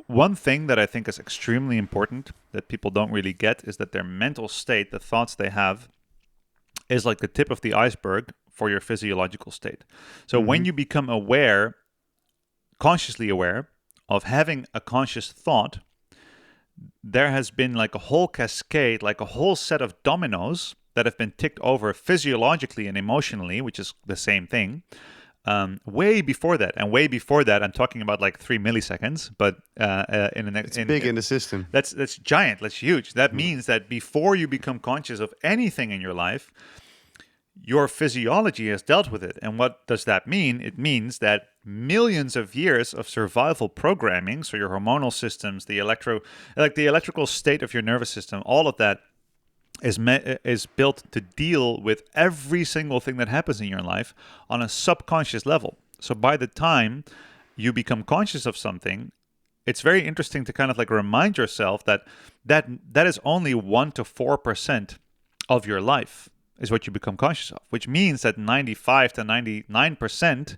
One thing that I think is extremely important that people don't really get is that their mental state, the thoughts they have, is like the tip of the iceberg for your physiological state. So when you become aware, consciously aware of having a conscious thought, there has been like a whole cascade, like a whole set of dominoes that have been ticked over physiologically and emotionally, which is the same thing. Way before that, I'm talking about like 3 milliseconds, but it's big in the system. That's giant. That's huge. That means that before you become conscious of anything in your life, your physiology has dealt with it. And what does that mean? It means that millions of years of survival programming, so your hormonal systems, the electrical state of your nervous system, all of that is built to deal with every single thing that happens in your life on a subconscious level. So by the time you become conscious of something, it's very interesting to kind of like remind yourself that is only 1 to 4% of your life is what you become conscious of, which means that 95 to 99%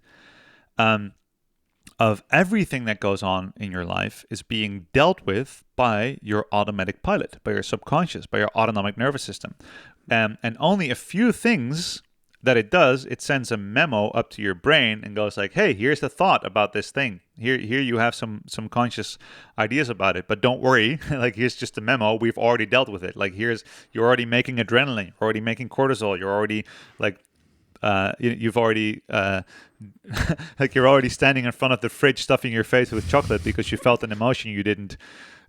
of everything that goes on in your life is being dealt with by your automatic pilot, by your subconscious, by your autonomic nervous system. And only a few things that it does, it sends a memo up to your brain and goes like, hey, here's the thought about this thing. Here you have some conscious ideas about it, but don't worry. Like, here's just a memo. We've already dealt with it. Like, you're already making adrenaline. You're already making cortisol. You're already like, you've already like you're already standing in front of the fridge stuffing your face with chocolate because you felt an emotion you didn't.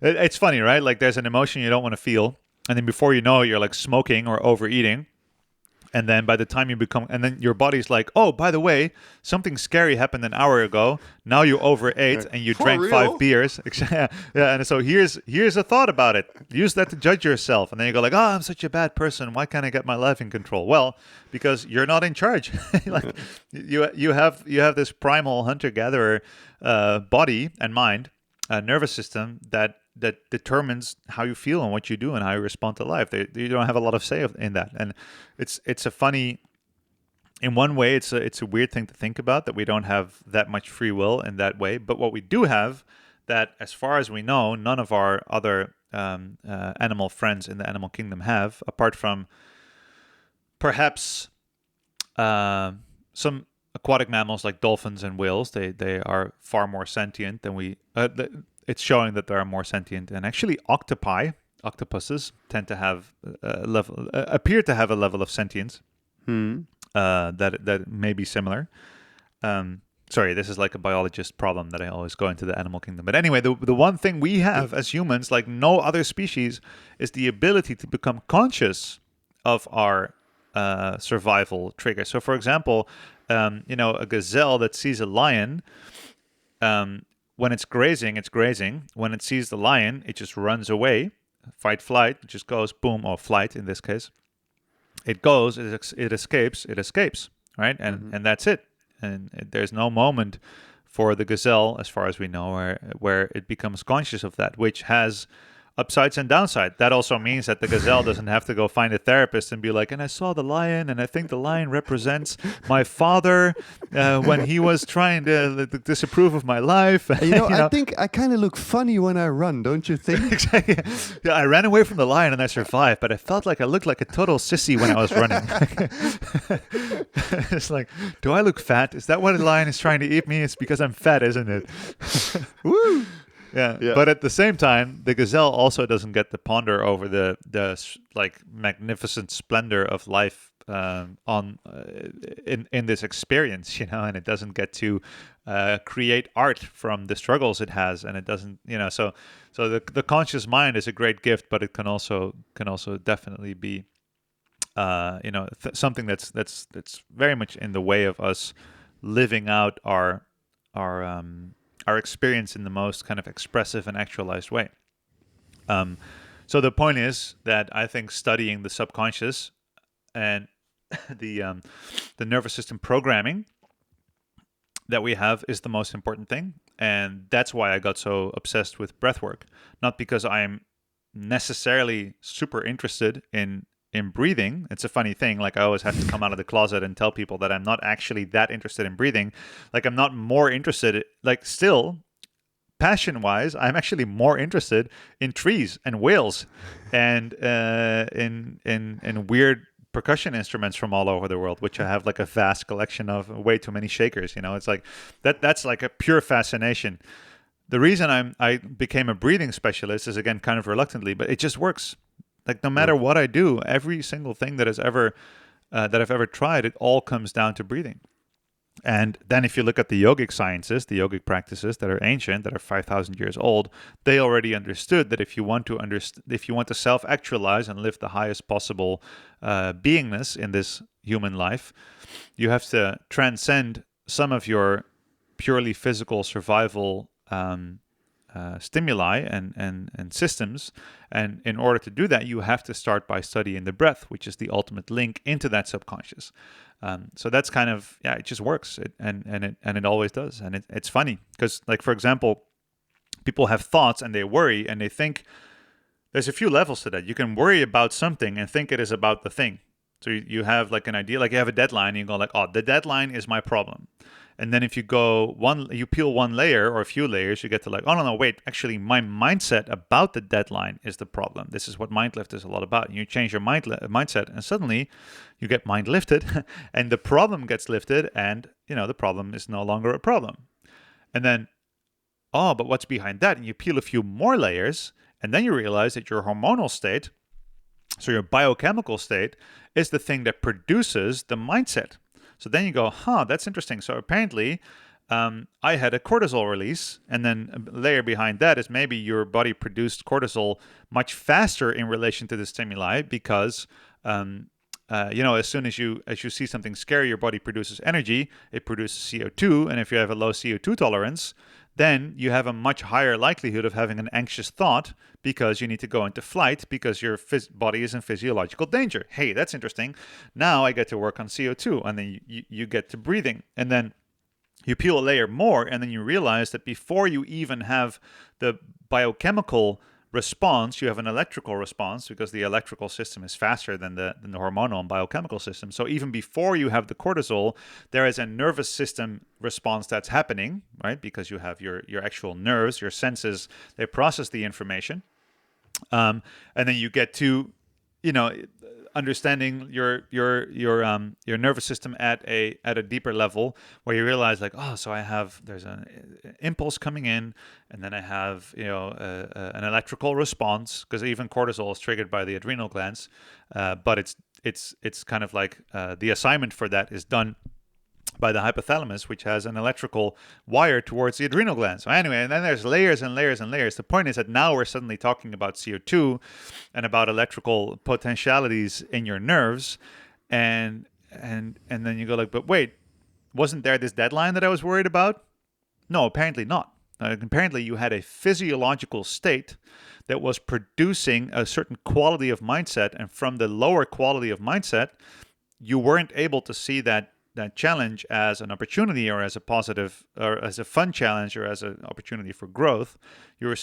It's funny, right? Like, there's an emotion you don't want to feel, and then before you know it, you're like smoking or overeating. And then by the time you become, and then your body's like, oh, by the way, something scary happened an hour ago. Now you overate and you drank real? 5 beers. Yeah, and so here's a thought about it. Use that to judge yourself. And then you go like, oh, I'm such a bad person. Why can't I get my life in control? Well, because you're not in charge. Like, you have this primal hunter-gatherer body and mind, nervous system that determines how you feel and what you do and how you respond to life. You don't have a lot of say in that. And it's a funny, in one way, it's a weird thing to think about, that we don't have that much free will in that way. But what we do have, that as far as we know, none of our other animal friends in the animal kingdom have, apart from perhaps some aquatic mammals like dolphins and whales. They are far more sentient than we. It's showing that they are more sentient, and actually octopuses tend to have appear to have a level of sentience that may be similar. Sorry, this is like a biologist problem that I always go into the animal kingdom. But anyway, the one thing we have as humans, like no other species, is the ability to become conscious of our survival triggers. So, for example, a gazelle that sees a lion. When it's grazing, it's grazing. When it sees the lion, it just runs away. Fight, flight, it just goes boom, or flight in this case. It goes, it escapes, right? And that's it. And there's no moment for the gazelle, as far as we know, where it becomes conscious of that, which has upsides and downsides. That also means that the gazelle doesn't have to go find a therapist and be like, and I saw the lion, and I think the lion represents my father when he was trying to disapprove of my life. I think I kind of look funny when I run, don't you think? Exactly. Yeah, I ran away from the lion and I survived, but I felt like I looked like a total sissy when I was running. It's like, do I look fat? Is that why the lion is trying to eat me? It's because I'm fat, isn't it? Woo! Yeah, but at the same time, the gazelle also doesn't get to ponder over the like magnificent splendor of life in this experience, and it doesn't get to create art from the struggles it has, and it doesn't, So the conscious mind is a great gift, but it can also definitely be, something that's very much in the way of us living out our experience in the most kind of expressive and actualized way. So the point is that I think studying the subconscious and the nervous system programming that we have is the most important thing. And that's why I got so obsessed with breathwork. Not because I'm necessarily super interested in breathing. It's a funny thing. Like, I always have to come out of the closet and tell people that I'm not actually that interested in breathing. Like, I'm not more interested, like, still, passion-wise, I'm actually more interested in trees and whales and in weird percussion instruments from all over the world, which I have like a vast collection of, way too many shakers. It's like that's like a pure fascination. The reason I became a breathing specialist is, again, kind of reluctantly, but it just works. Like, no matter what I do, every single thing that I've ever tried, it all comes down to breathing. And then if you look at the yogic sciences, the yogic practices that are ancient, that are 5,000 years old, they already understood that if you want to self-actualize and live the highest possible beingness in this human life, you have to transcend some of your purely physical survival stimuli and systems. And in order to do that, you have to start by studying the breath, which is the ultimate link into that subconscious. So that's kind of, it just works. It always does. And it's funny because, like, for example, people have thoughts and they worry and they think there's a few levels to that. You can worry about something and think it is about the thing. So you have like an idea, like you have a deadline and you go like, oh, the deadline is my problem. And then if you you peel one layer or a few layers, you get to like, oh, no, wait, actually my mindset about the deadline is the problem. This is what MindLift is a lot about. And you change your mindset and suddenly you get mind lifted and the problem gets lifted and, the problem is no longer a problem. And then, oh, but what's behind that? And you peel a few more layers and then you realize that your hormonal state, so your biochemical state, is the thing that produces the mindset. So then you go, that's interesting. So apparently I had a cortisol release, and then a layer behind that is maybe your body produced cortisol much faster in relation to the stimuli because, as soon as you see something scary, your body produces energy, it produces CO2. And if you have a low CO2 tolerance, then you have a much higher likelihood of having an anxious thought because you need to go into flight because your body is in physiological danger. Hey, that's interesting. Now I get to work on CO2, and then you get to breathing. And then you peel a layer more, and then you realize that before you even have the biochemical response, you have an electrical response because the electrical system is faster than the hormonal and biochemical system. So even before you have the cortisol, there is a nervous system response that's happening, right? Because you have your actual nerves, your senses, they process the information. And then you get to, understanding your nervous system at a deeper level, where you realize like, so there's an impulse coming in, and then I have an electrical response, because even cortisol is triggered by the adrenal glands, but it's kind of like the assignment for that is done by the hypothalamus, which has an electrical wire towards the adrenal glands. So anyway, and then there's layers and layers and layers. The point is that now we're suddenly talking about CO2 and about electrical potentialities in your nerves, and then you go like, but wait, wasn't there this deadline that I was worried about? No, apparently not. Apparently you had a physiological state that was producing a certain quality of mindset, and from the lower quality of mindset, you weren't able to see that challenge as an opportunity or as a positive or as a fun challenge or as an opportunity for growth. You were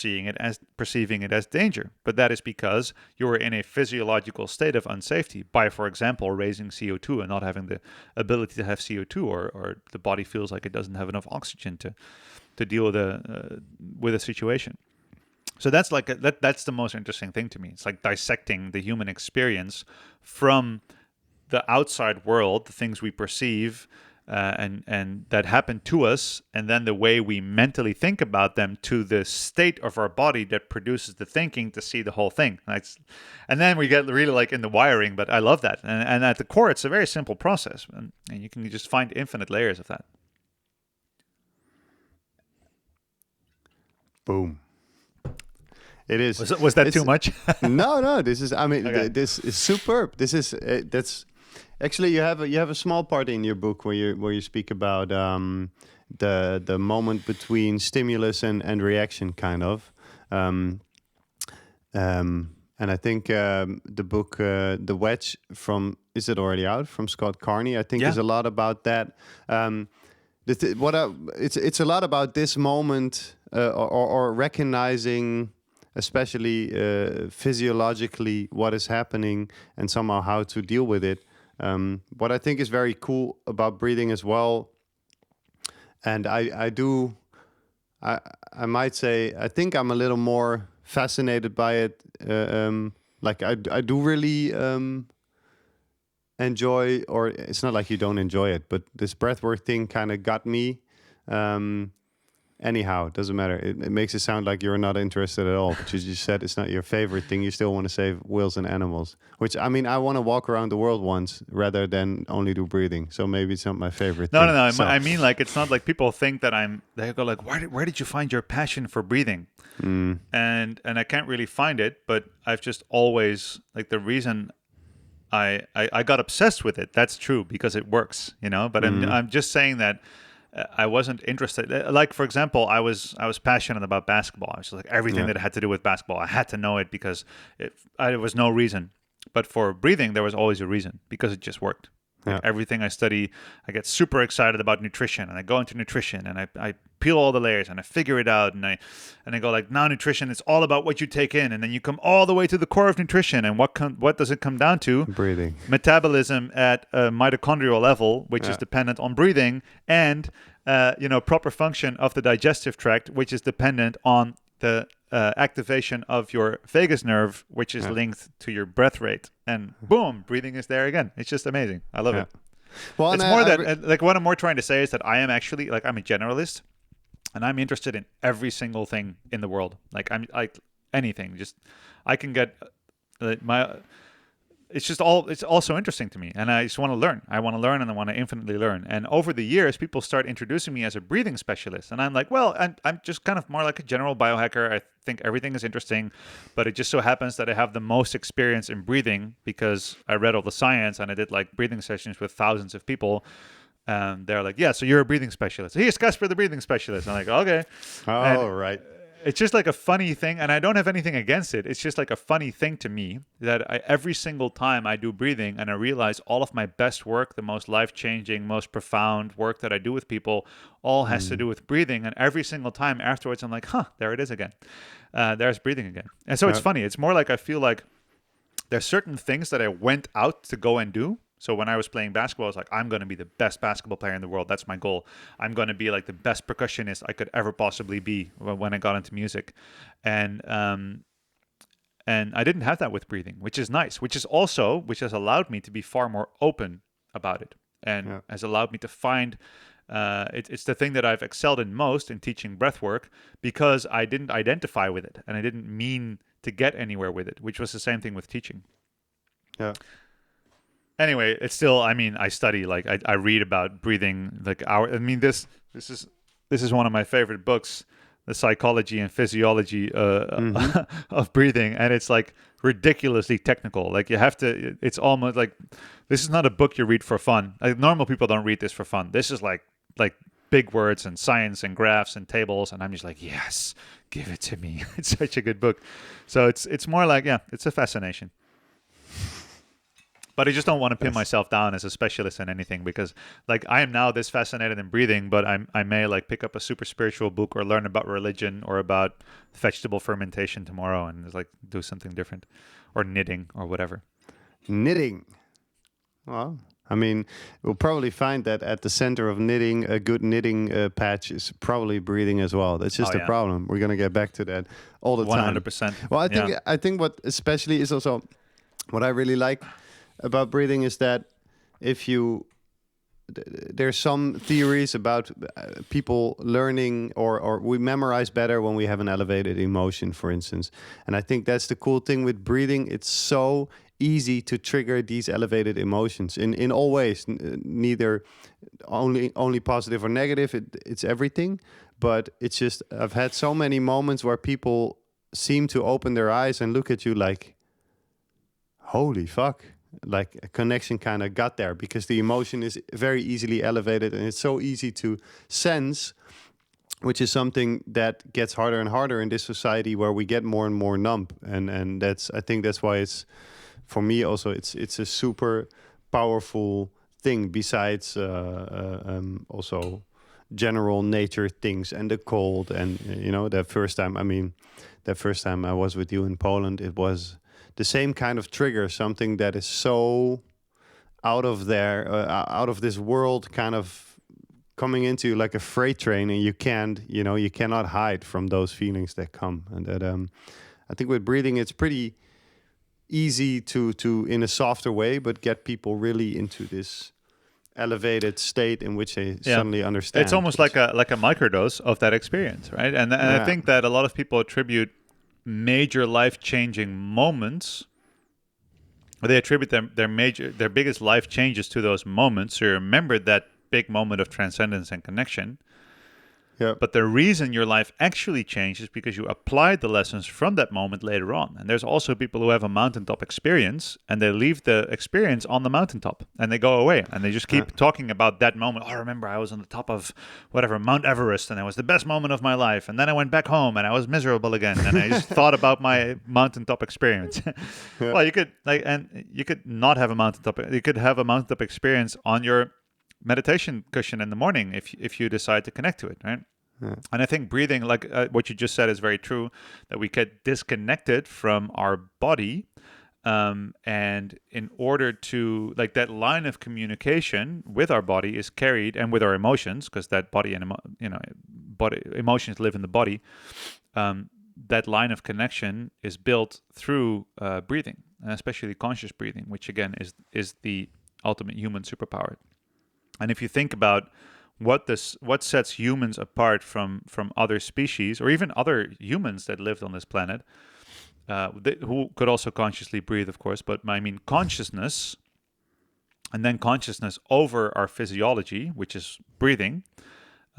perceiving it as danger. But that is because you were in a physiological state of unsafety by, for example, raising CO2 and not having the ability to have CO2, or the body feels like it doesn't have enough oxygen to deal with a situation. So that's that's the most interesting thing to me. It's like dissecting the human experience from the outside world, the things we perceive and that happen to us, and then the way we mentally think about them to the state of our body that produces the thinking to see the whole thing. And then we get really like in the wiring, but I love that. And at the core, it's a very simple process, and you can just find infinite layers of that. Boom. It is. Was that too much? No. This is. I mean, Okay. this is superb. This is. That's actually you have a small part in your book where you speak about the moment between stimulus and reaction, kind of. And I think the book The Wedge is it already out, from Scott Carney, I think is a lot about that. It's a lot about this moment or recognizing, especially physiologically, what is happening and somehow how to deal with it. What I think is very cool about breathing as well, and I might say I think I'm a little more fascinated by it. Like I do really enjoy, or it's not like you don't enjoy it, but this breathwork thing kind of got me. Anyhow, doesn't matter. It makes it sound like you're not interested at all, but you just said it's not your favorite thing. You still want to save whales and animals, which, I mean, I want to walk around the world once rather than only do breathing. So maybe it's not my favorite thing. No. So. I mean, like, it's not like people think that they go like, where did you find your passion for breathing? And I can't really find it, but I've just always, like, the reason I got obsessed with it, that's true, because it works, But I'm just saying that I wasn't interested. Like, for example, I was passionate about basketball. I was like everything that had to do with basketball. I had to know it because there was no reason. But for breathing, there was always a reason because it just worked. Like everything I study, I get super excited about nutrition, and I go into nutrition, and I peel all the layers, and I figure it out, and I go like, now nutrition, it's all about what you take in, and then you come all the way to the core of nutrition, and what does it come down to? Breathing. Metabolism at a mitochondrial level, which is dependent on breathing, and proper function of the digestive tract, which is dependent on the activation of your vagus nerve, which is linked to your breath rate, and boom, breathing is there again. It's just amazing. I love it. Well, it's more that like what I'm more trying to say is that I am actually like, I'm a generalist, and I'm interested in every single thing in the world. Like, I'm like anything. Just I can get it's also interesting to me, and I just want to learn. I want to learn, and I want to infinitely learn. And over the years, people start introducing me as a breathing specialist, and I'm like, well, I'm just kind of more like a general biohacker. I think everything is interesting, but it just so happens that I have the most experience in breathing because I read all the science, and I did like breathing sessions with thousands of people. They're like, yeah, so you're a breathing specialist. Here's Kasper, the breathing specialist. I'm like, okay. Right. It's just like a funny thing, and I don't have anything against it. It's just like a funny thing to me that every single time I do breathing and I realize all of my best work, the most life-changing, most profound work that I do with people, all has to do with breathing. And every single time afterwards, I'm like, there it is again. There's breathing again. And so it's funny. It's more like I feel like there's certain things that I went out to go and do. So when I was playing basketball, I was like, I'm going to be the best basketball player in the world. That's my goal. I'm going to be like the best percussionist I could ever possibly be when I got into music. And I didn't have that with breathing, which is nice, which has allowed me to be far more open about it, and has allowed me to find it's the thing that I've excelled in most in teaching breathwork, because I didn't identify with it and I didn't mean to get anywhere with it, which was the same thing with teaching. Yeah. Anyway, it's still, I mean, I study, like, I read about breathing, like, this is one of my favorite books, The Psychology and Physiology of Breathing, and it's, like, ridiculously technical. Like, you have to, it's almost, like, this is not a book you read for fun. Like, normal people don't read this for fun. This is, like big words and science and graphs and tables, and I'm just like, yes, give it to me. It's such a good book. So it's more like, it's a fascination. But I just don't want to pin myself down as a specialist in anything, because like I am now this fascinated in breathing, but I may like pick up a super spiritual book or learn about religion or about vegetable fermentation tomorrow and just like do something different, or knitting or whatever. Knitting. Well, I mean, we'll probably find that at the center of knitting, a good knitting patch is probably breathing as well. That's just a problem. We're going to get back to that all the time. 100%. Well, I think what especially is also what I really like about breathing is that there's some theories about people learning or we memorize better when we have an elevated emotion, for instance. And I think that's the cool thing with breathing. It's so easy to trigger these elevated emotions in all ways, neither only positive or negative. It's everything. But it's just, I've had so many moments where people seem to open their eyes and look at you like, holy fuck. Like a connection kind of got there, because the emotion is very easily elevated and it's so easy to sense, which is something that gets harder and harder in this society where we get more and more numb. And I think that's why it's, for me also, it's a super powerful thing, besides also general nature things and the cold. And, that first time I was with you in Poland, it was the same kind of trigger, something that is so out of this world, kind of coming into like a freight train, and you cannot hide from those feelings that come. And that I think with breathing, it's pretty easy to in a softer way, but get people really into this elevated state in which they suddenly understand. It's almost like a microdose of that experience, right? And I think that a lot of people attribute major life-changing moments, or they attribute their biggest life changes to those moments. So you remember that big moment of transcendence and connection. Yeah. But the reason your life actually changed is because you applied the lessons from that moment later on. And there's also people who have a mountaintop experience and they leave the experience on the mountaintop and they go away and they just keep talking about that moment. Oh, I remember I was on the top of whatever, Mount Everest, and it was the best moment of my life. And then I went back home and I was miserable again. And I just thought about my mountaintop experience. Well, you could not have a mountaintop. You could have a mountaintop experience on your meditation cushion in the morning if you decide to connect to it, right? Yeah. And I think breathing, like what you just said, is very true, that we get disconnected from our body, and in order to, like, that line of communication with our body is carried, and with our emotions, because that body and emotions live in the body. That line of connection is built through breathing, and especially conscious breathing, which again is the ultimate human superpower. And if you think about what sets humans apart from other species, or even other humans that lived on this planet, who could also consciously breathe, of course, but I mean consciousness, and then consciousness over our physiology, which is breathing,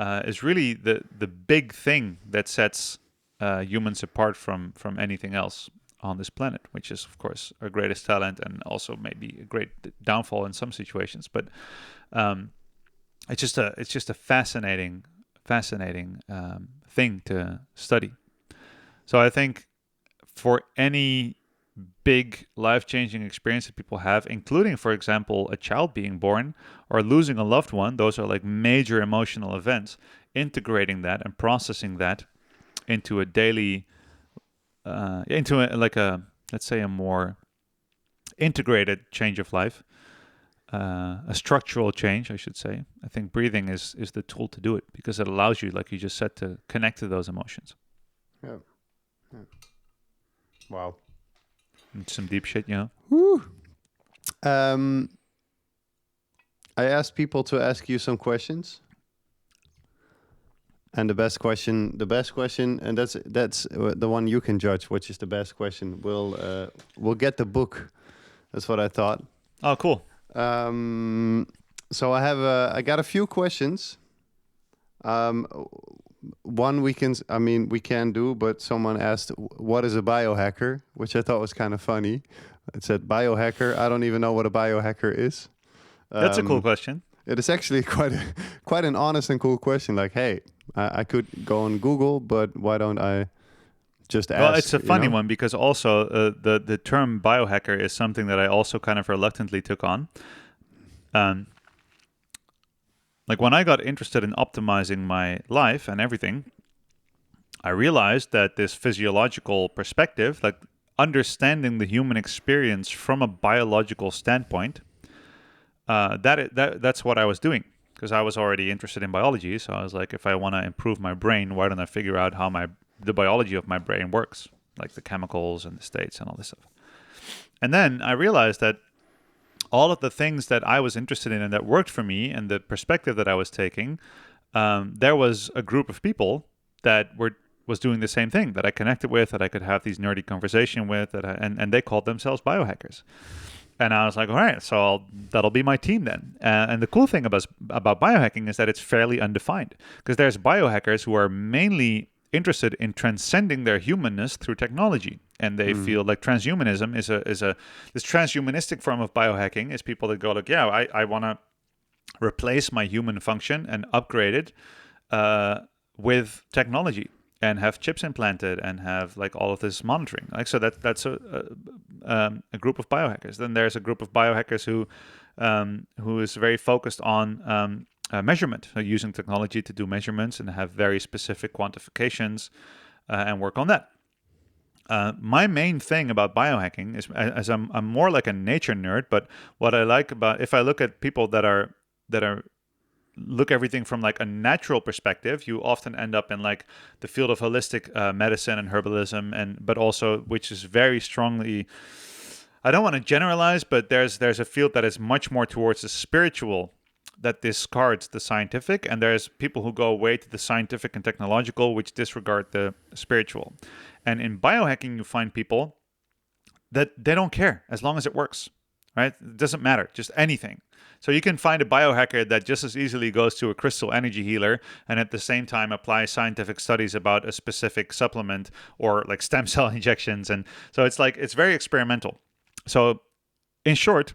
is really the big thing that sets humans apart from anything else on this planet, which is, of course, our greatest talent and also maybe a great downfall in some situations. But it's just a fascinating thing to study. So I think for any big life-changing experience that people have, including, for example, a child being born or losing a loved one, those are like major emotional events. Integrating that and processing that into a daily, let's say a more integrated change of life, a structural change, I should say. I think breathing is the tool to do it, because it allows you, like you just said, to connect to those emotions. Yeah. Wow. It's some deep shit, you know? Woo. I asked people to ask you some questions. And the best question, and that's the one you can judge, which is the best question. We'll get the book. That's what I thought. Oh, cool. So I got a few questions. One we can do, but someone asked, what is a biohacker? Which I thought was kind of funny. It said biohacker. I don't even know what a biohacker is. That's a cool question. It is actually quite an honest and cool question. Like, hey, I could go on Google, but why don't I just ask? Well, it's a funny one, because also the term biohacker is something that I also kind of reluctantly took on. Like when I got interested in optimizing my life and everything, I realized that this physiological perspective, like understanding the human experience from a biological standpoint, that's what I was doing, because I was already interested in biology. So I was like, if I want to improve my brain, why don't I figure out how the biology of my brain works, like the chemicals and the states and all this stuff. And then I realized that all of the things that I was interested in and that worked for me, and the perspective that I was taking, there was a group of people that was doing the same thing, that I connected with, that I could have these nerdy conversation with, and they called themselves biohackers. And I was like, all right, so that'll be my team then. And the cool thing about biohacking is that it's fairly undefined, because there's biohackers who are mainly interested in transcending their humanness through technology, and they feel like transhumanism is this transhumanistic form of biohacking is people that go like, yeah, I want to replace my human function and upgrade it with technology, and have chips implanted and have like all of this monitoring. Like, so that's a group of biohackers. Then there's a group of biohackers who is very focused on measurement, so using technology to do measurements and have very specific quantifications and work on that. My main thing about biohacking is, as I'm more like a nature nerd, but what I like about, if I look at people that are look everything from like a natural perspective, you often end up in like the field of holistic medicine and herbalism, but also, which is very strongly, I don't want to generalize, but there's a field that is much more towards the spiritual, that discards the scientific, and there's people who go away to the scientific and technological, which disregard the spiritual. And in biohacking, you find people that they don't care as long as it works. right? It doesn't matter, just anything. So you can find a biohacker that just as easily goes to a crystal energy healer and at the same time applies scientific studies about a specific supplement or like stem cell injections. And so it's like, it's very experimental. So in short,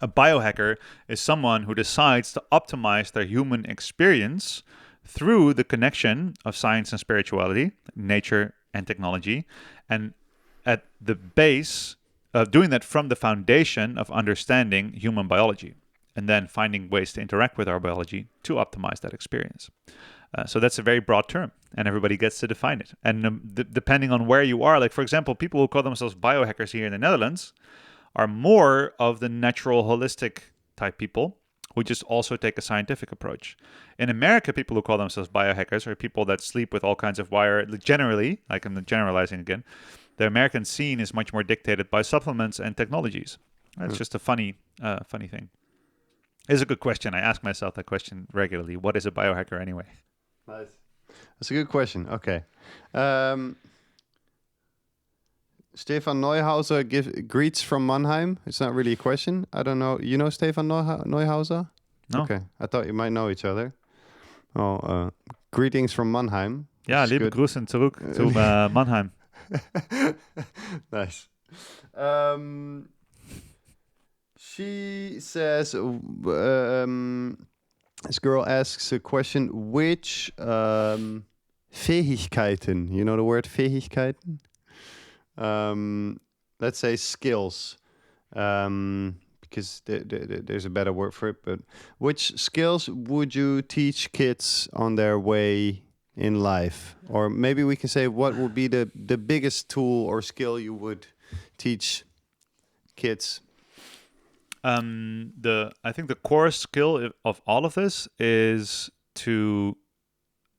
a biohacker is someone who decides to optimize their human experience through the connection of science and spirituality, nature and technology, and at the base of doing that from the foundation of understanding human biology, and then finding ways to interact with our biology to optimize that experience. So that's a very broad term, and everybody gets to define it. And depending on where you are, like for example, people who call themselves biohackers here in the Netherlands are more of the natural, holistic type people who just also take a scientific approach. In America, people who call themselves biohackers are people that sleep with all kinds of wire. Generally, like I'm generalizing again, the American scene is much more dictated by supplements and technologies. That's just a funny thing. It's a good question. I ask myself that question regularly. What is a biohacker anyway? Nice. That's a good question. Okay. Stefan Neuhauser greets from Mannheim. It's not really a question. I don't know. You know Stefan Neuhauser? No. Okay. I thought you might know each other. Oh, greetings from Mannheim. Ja, liebe Grüße zurück zu Mannheim. Nice. She says, this girl asks a question, which Fähigkeiten, you know the word Fähigkeiten? Let's say skills, because there's a better word for it, but which skills would you teach kids on their way in life? Or maybe we can say, what would be the biggest tool or skill you would teach kids? I think the core skill of all of this is to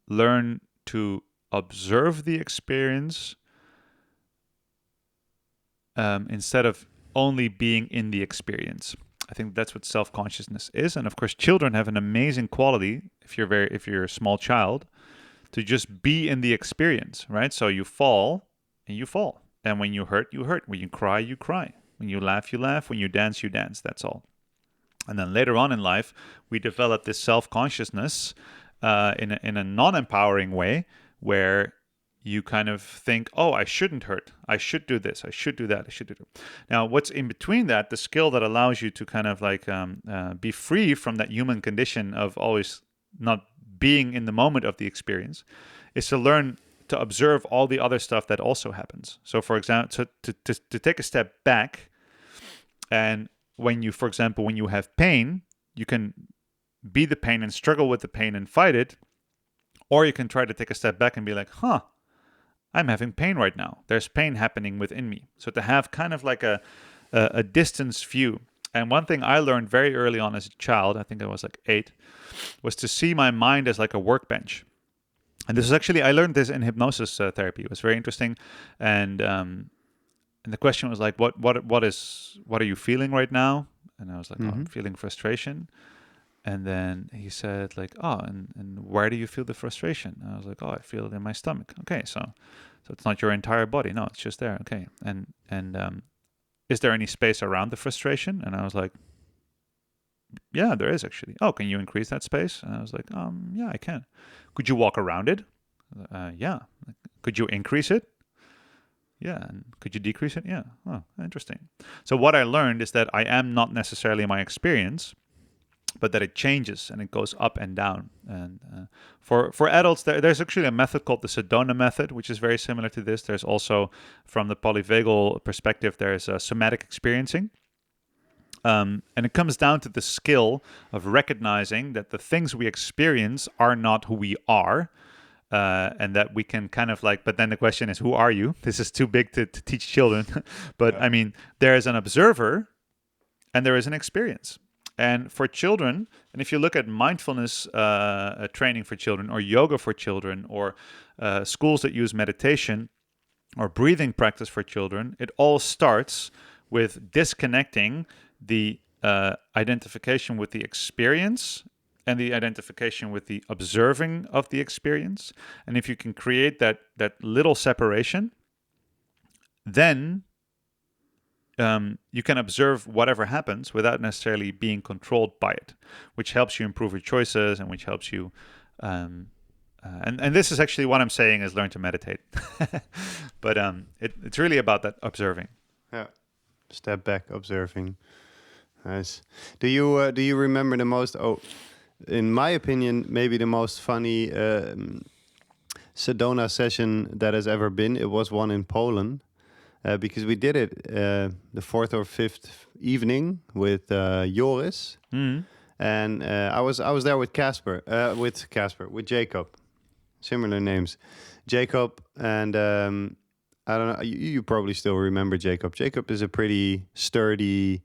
learn to observe the experience instead of only being in the experience. I think that's what self-consciousness is. And of course, children have an amazing quality, if you're a small child, to just be in the experience, right? So you fall and you fall. And when you hurt, you hurt. When you cry, you cry. When you laugh, you laugh. When you dance, you dance. That's all. And then later on in life, we develop this self-consciousness in a non-empowering way where you kind of think, oh, I shouldn't hurt. I should do this. I should do that. I should do that. Now, what's in between that, the skill that allows you to kind of like be free from that human condition of always not being in the moment of the experience, is to learn to observe all the other stuff that also happens. So, for example, to take a step back, and when you, for example, when you have pain, you can be the pain and struggle with the pain and fight it, or you can try to take a step back and be like, I'm having pain right now. There's pain happening within me. So to have kind of like a distance view. And one thing I learned very early on as a child, I think I was like 8, was to see my mind as like a workbench. And this is actually, I learned this in hypnosis therapy. It was very interesting. And the question was like, what are you feeling right now? And I was like, I'm feeling frustration. And then he said like, and where do you feel the frustration? And I was like, I feel it in my stomach. Okay, so it's not your entire body. No, it's just there. Okay. And is there any space around the frustration? And I was like, yeah, there is actually. Oh, can you increase that space? And I was like, yeah, I can. Could you walk around it? Yeah. Could you increase it? Yeah. And could you decrease it? Yeah. Oh, interesting. So what I learned is that I am not necessarily my experience, but that it changes and it goes up and down. And for adults, there's actually a method called the Sedona method, which is very similar to this. There's also, from the polyvagal perspective, there's somatic experiencing. And it comes down to the skill of recognizing that the things we experience are not who we are. And that we can kind of like, but then the question is, who are you? This is too big to teach children. But yeah. I mean, there is an observer and there is an experience. And for children, and if you look at mindfulness training for children or yoga for children or schools that use meditation or breathing practice for children, it all starts with disconnecting the identification with the experience and the identification with the observing of the experience. And if you can create that little separation, then you can observe whatever happens without necessarily being controlled by it, which helps you improve your choices and which helps you. And this is actually what I'm saying is learn to meditate. But it's really about that observing. Yeah. Step back, observing. Nice. Do you remember the most? Oh, in my opinion, maybe the most funny Sedona session that has ever been. It was one in Poland. Because we did it the fourth or fifth evening with Joris, and I was there with with Jacob, similar names, Jacob, and I don't know. You probably still remember Jacob. Jacob is a pretty sturdy,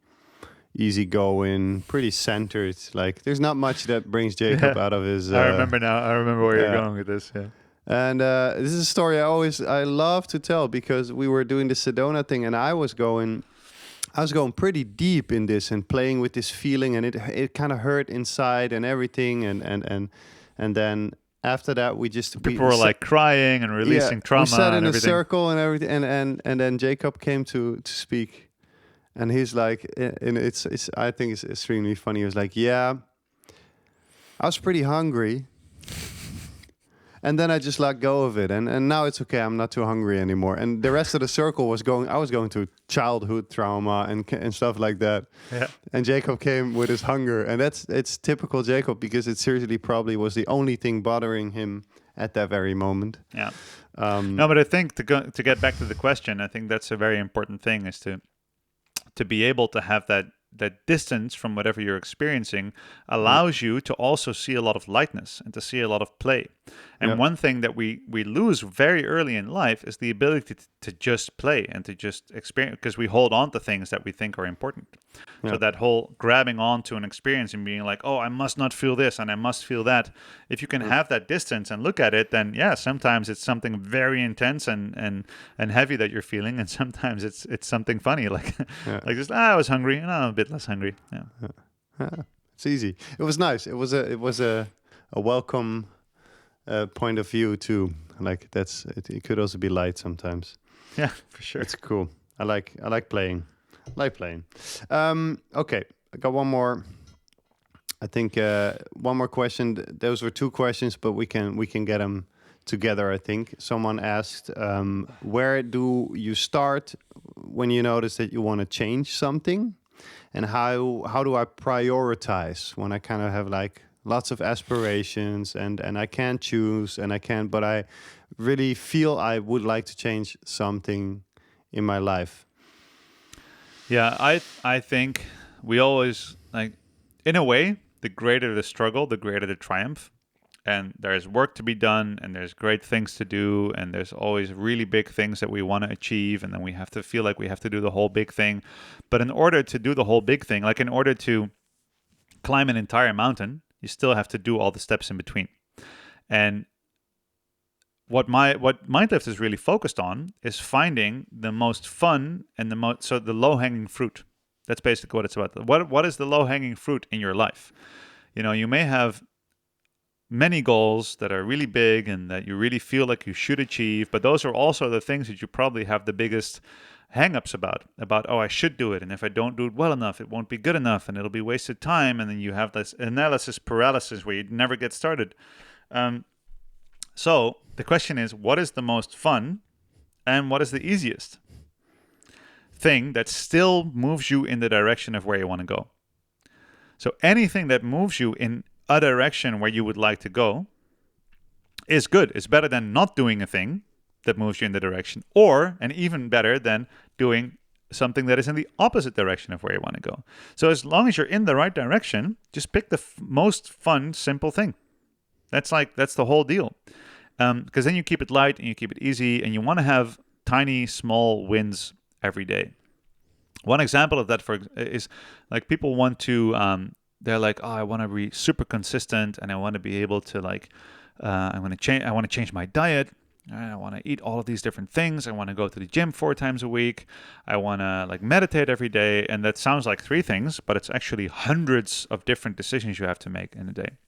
easygoing, pretty centered. Like there's not much that brings Jacob out of his. I remember now. I remember where you're going with this. Yeah. And this is a story I love to tell because we were doing the Sedona thing, and I was going pretty deep in this and playing with this feeling, and it kind of hurt inside and everything, and then after that people were like crying and releasing trauma. We sat in and a everything. circle and everything, and then Jacob came to speak, and he's like, and it's I think it's extremely funny. He was like, yeah, I was pretty hungry. And then I just let go of it, and now it's okay. I'm not too hungry anymore. And the rest of the circle I was going through childhood trauma and stuff like that. Yeah. And Jacob came with his hunger, and it's typical Jacob because it seriously probably was the only thing bothering him at that very moment. Yeah. No, but I think to get back to the question, I think that's a very important thing is to be able to have that distance from whatever you're experiencing allows you to also see a lot of lightness and to see a lot of play. And one thing that we lose very early in life is the ability to just play and to just experience, because we hold on to things that we think are important. So that whole grabbing onto an experience and being like, oh, I must not feel this and I must feel that. If you can have that distance and look at it, then sometimes it's something very intense and heavy that you're feeling, and sometimes it's something funny like like just I was hungry and I'm a bit less hungry. It's easy. It was nice. It was a welcome point of view too. Like it could also be light sometimes. Yeah, for sure. It's cool. I like playing. Okay, I got one more. I think one more question. Those were two questions, but we can get them together. I think someone asked, where do you start when you notice that you want to change something, and how do I prioritize when I kind of have like lots of aspirations and I can't choose but I really feel I would like to change something in my life. Yeah, I think we always, like, in a way, the greater the struggle, the greater the triumph. And there's work to be done, and there's great things to do, and there's always really big things that we want to achieve, and then we have to feel like we have to do the whole big thing. But in order to do the whole big thing, like in order to climb an entire mountain, you still have to do all the steps in between. And what MindLift is really focused on is finding the most fun and the low-hanging fruit. That's basically what it's about. What is the low-hanging fruit in your life? You know, you may have many goals that are really big and that you really feel like you should achieve, but those are also the things that you probably have the biggest hang-ups about, oh, I should do it, and if I don't do it well enough, it won't be good enough, and it'll be wasted time, and then you have this analysis paralysis where you never get started. So the question is, what is the most fun and what is the easiest thing that still moves you in the direction of where you want to go? So anything that moves you in a direction where you would like to go is good. It's better than not doing a thing that moves you in the direction, and even better than doing something that is in the opposite direction of where you want to go. So as long as you're in the right direction, just pick the most fun, simple thing. That's the whole deal. Because then you keep it light and you keep it easy, and you want to have tiny, small wins every day. One example of that is like people want to, they're like, oh, I want to be super consistent, and I want to be able to I want to change my diet. I want to eat all of these different things. I want to go to the gym 4 times a week. I want to meditate every day. And that sounds like 3 things, but it's actually hundreds of different decisions you have to make in a day.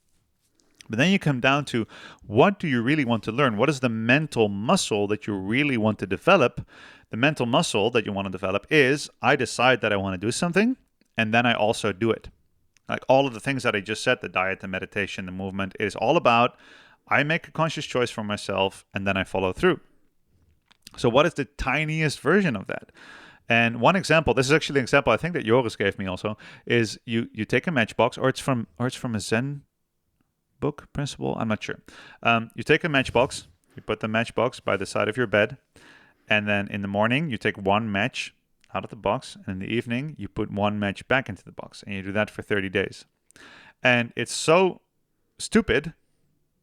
But then you come down to, what do you really want to learn? What is the mental muscle that you really want to develop? The mental muscle that you want to develop is, I decide that I want to do something, and then I also do it. Like all of the things that I just said, the diet, the meditation, the movement, it is all about, I make a conscious choice for myself, and then I follow through. So what is the tiniest version of that? And one example, this is actually an example I think that Joris gave me also, is you take a matchbox, or it's from a Zen book principle, I'm not sure. You take a matchbox, you put the matchbox by the side of your bed, and then in the morning you take one match out of the box, and in the evening you put one match back into the box, and you do that for 30 days. And it's so stupid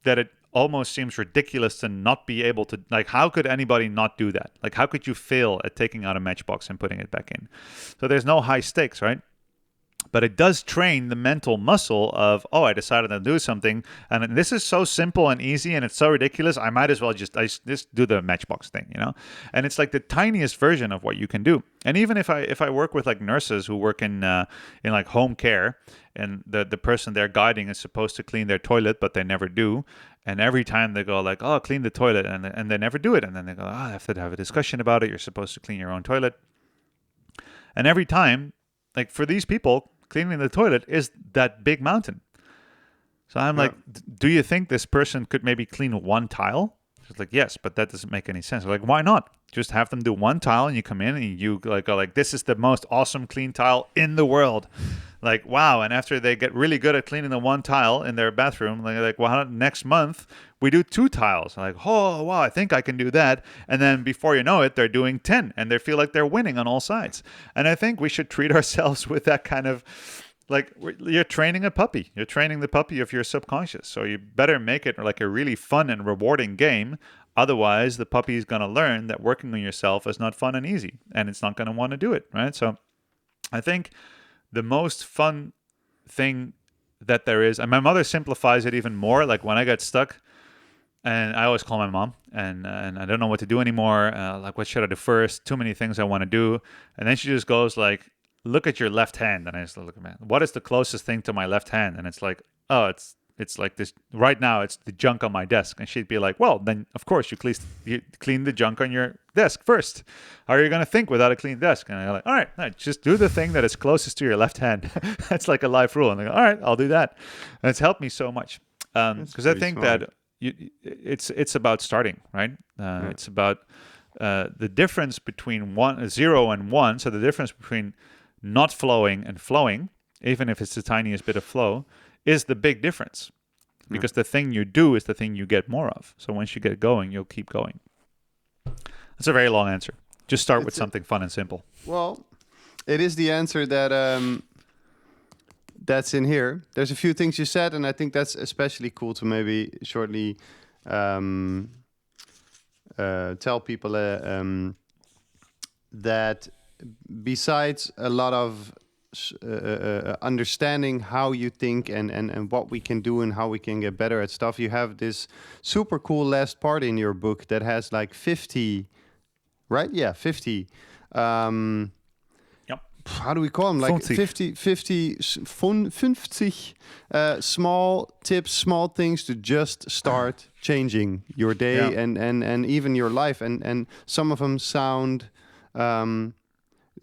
that it almost seems ridiculous to not be able to, like, how could anybody not do that? Like, how could you fail at taking out a matchbox and putting it back in? So there's no high stakes, right? But it does train the mental muscle of, oh, I decided to do something, and this is so simple and easy, and it's so ridiculous, I might as well just do the matchbox thing, you know? And it's like the tiniest version of what you can do. And even if I work with like nurses who work in like home care, and the person they're guiding is supposed to clean their toilet, but they never do. And every time they go like, oh, clean the toilet, and they never do it. And then they go, I have to have a discussion about it. You're supposed to clean your own toilet. And every time, like for these people, cleaning the toilet is that big mountain. So I'm like, do you think this person could maybe clean one tile? It's like, yes, but that doesn't make any sense. Like, why not? Just have them do one tile, and you come in and you like go like, this is the most awesome clean tile in the world. Like, wow. And after they get really good at cleaning the one tile in their bathroom, they're like, well, next month we do 2 tiles. Like, oh, wow, I think I can do that. And then before you know it, they're doing 10, and they feel like they're winning on all sides. And I think we should treat ourselves with that kind of, like, you're training a puppy. You're training the puppy of your subconscious. So you better make it like a really fun and rewarding game. Otherwise, the puppy is going to learn that working on yourself is not fun and easy, and it's not going to want to do it, right? So I think the most fun thing that there is, and my mother simplifies it even more. Like when I get stuck, and I always call my mom, and I don't know what to do anymore. Like, what should I do first? Too many things I want to do. And then she just goes like, look at your left hand. And I just look at man, what is the closest thing to my left hand? And it's like, oh, it's like this right now. It's the junk on my desk. And she'd be like, well, then of course you clean the junk on your desk first. How are you going to think without a clean desk? And I'm like, all right, just do the thing that is closest to your left hand. That's like a life rule. And I go, all right, I'll do that. And it's helped me so much because I think smart. That it's about starting, right? It's about the difference between 0 and 1. So the difference between not flowing and flowing, even if it's the tiniest bit of flow, is the big difference. Because the thing you do is the thing you get more of. So once you get going, you'll keep going. That's a very long answer. Just start with something fun and simple. Well, it is the answer that that's in here. There's a few things you said, and I think that's especially cool to maybe shortly tell people that besides a lot of understanding how you think and what we can do and how we can get better at stuff, you have this super cool last part in your book that has like 50, right? Yeah, 50. How do we call them? Like 50 small tips, small things to just start changing your day and even your life. And some of them sound...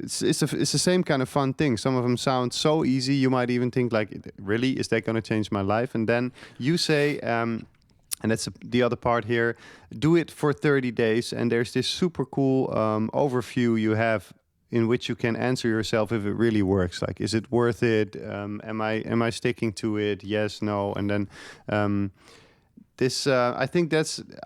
It's the same kind of fun thing. Some of them sound so easy, you might even think like, really, is that going to change my life? And then you say, and that's the other part here, do it for 30 days. And there's this super cool overview you have in which you can answer yourself if it really works. Like, is it worth it? Am I sticking to it? Yes, no. And then this, I think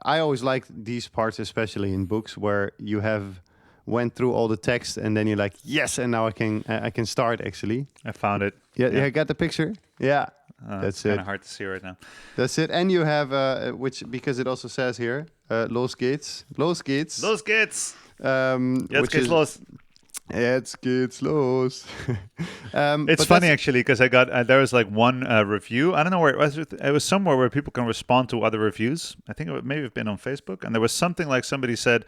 I always like these parts, especially in books where you have went through all the text and then you're like, yes, and now I can start actually. I found it. Yeah, got the picture? Yeah. That's it. Kind of hard to see right now. That's it. And you have, which, because it also says here, los geht's. Los geht's. Los geht's. Jetzt geht's los. Jetzt geht's los. It's funny actually because I got there was like one review. I don't know where it was. It was somewhere where people can respond to other reviews. I think it may have been on Facebook, and there was something like somebody said,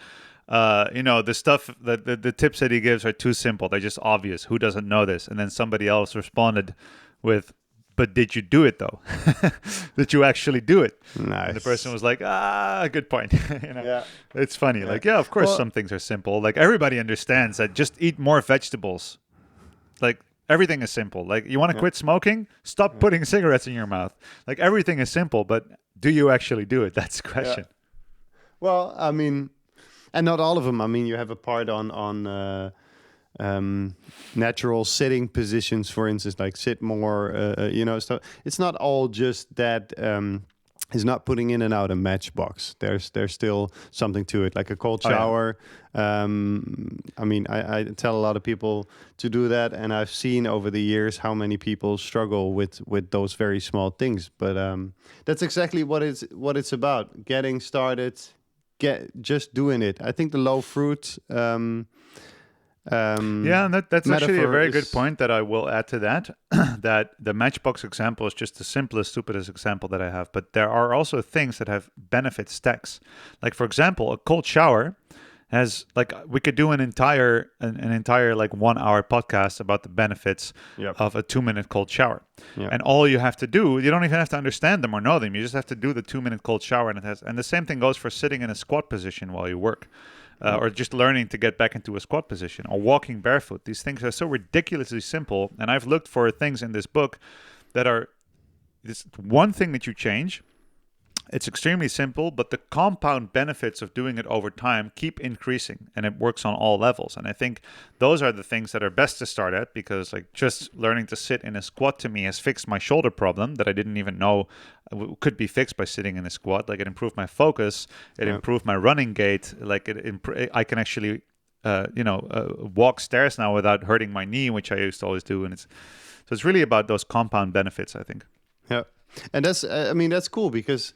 the stuff that the tips that he gives are too simple. They're just obvious. Who doesn't know this? And then somebody else responded with, but did you do it though? Did you actually do it? Nice. And the person was like, good point. Yeah. It's funny. Like, of course, some things are simple. Like, everybody understands that just eat more vegetables. Like, everything is simple. Like, you want to quit smoking? Stop putting cigarettes in your mouth. Like, everything is simple, but do you actually do it? That's the question. Yeah. Well, I mean, and not all of them. I mean, you have a part on natural sitting positions, for instance, like sit more, so it's not all just that is not putting in and out a matchbox. There's still something to it, like a cold shower. I mean, I tell a lot of people to do that, and I've seen over the years how many people struggle with those very small things. But that's exactly what it's about: getting started, just doing it. I think the low fruit. And that's actually a very good point that I will add to that. That the matchbox example is just the simplest, stupidest example that I have. But there are also things that have benefit stacks. Like, for example, a cold shower has, like, we could do an entire like 1 hour podcast about the benefits of a 2-minute cold shower. Yep. And all you have to do, you don't even have to understand them or know them. You just have to do the 2-minute cold shower, and the same thing goes for sitting in a squat position while you work. Or just learning to get back into a squat position, or walking barefoot. These things are so ridiculously simple. And I've looked for things in this book that are this one thing that you change. It's extremely simple, but the compound benefits of doing it over time keep increasing, and it works on all levels. And I think those are the things that are best to start at, because like just learning to sit in a squat to me has fixed my shoulder problem that I didn't even know could be fixed by sitting in a squat. Like, it improved my focus, it improved my running gait. Like, I can actually walk stairs now without hurting my knee, which I used to always do. And it's really about those compound benefits, I think. Yeah. And that's cool, because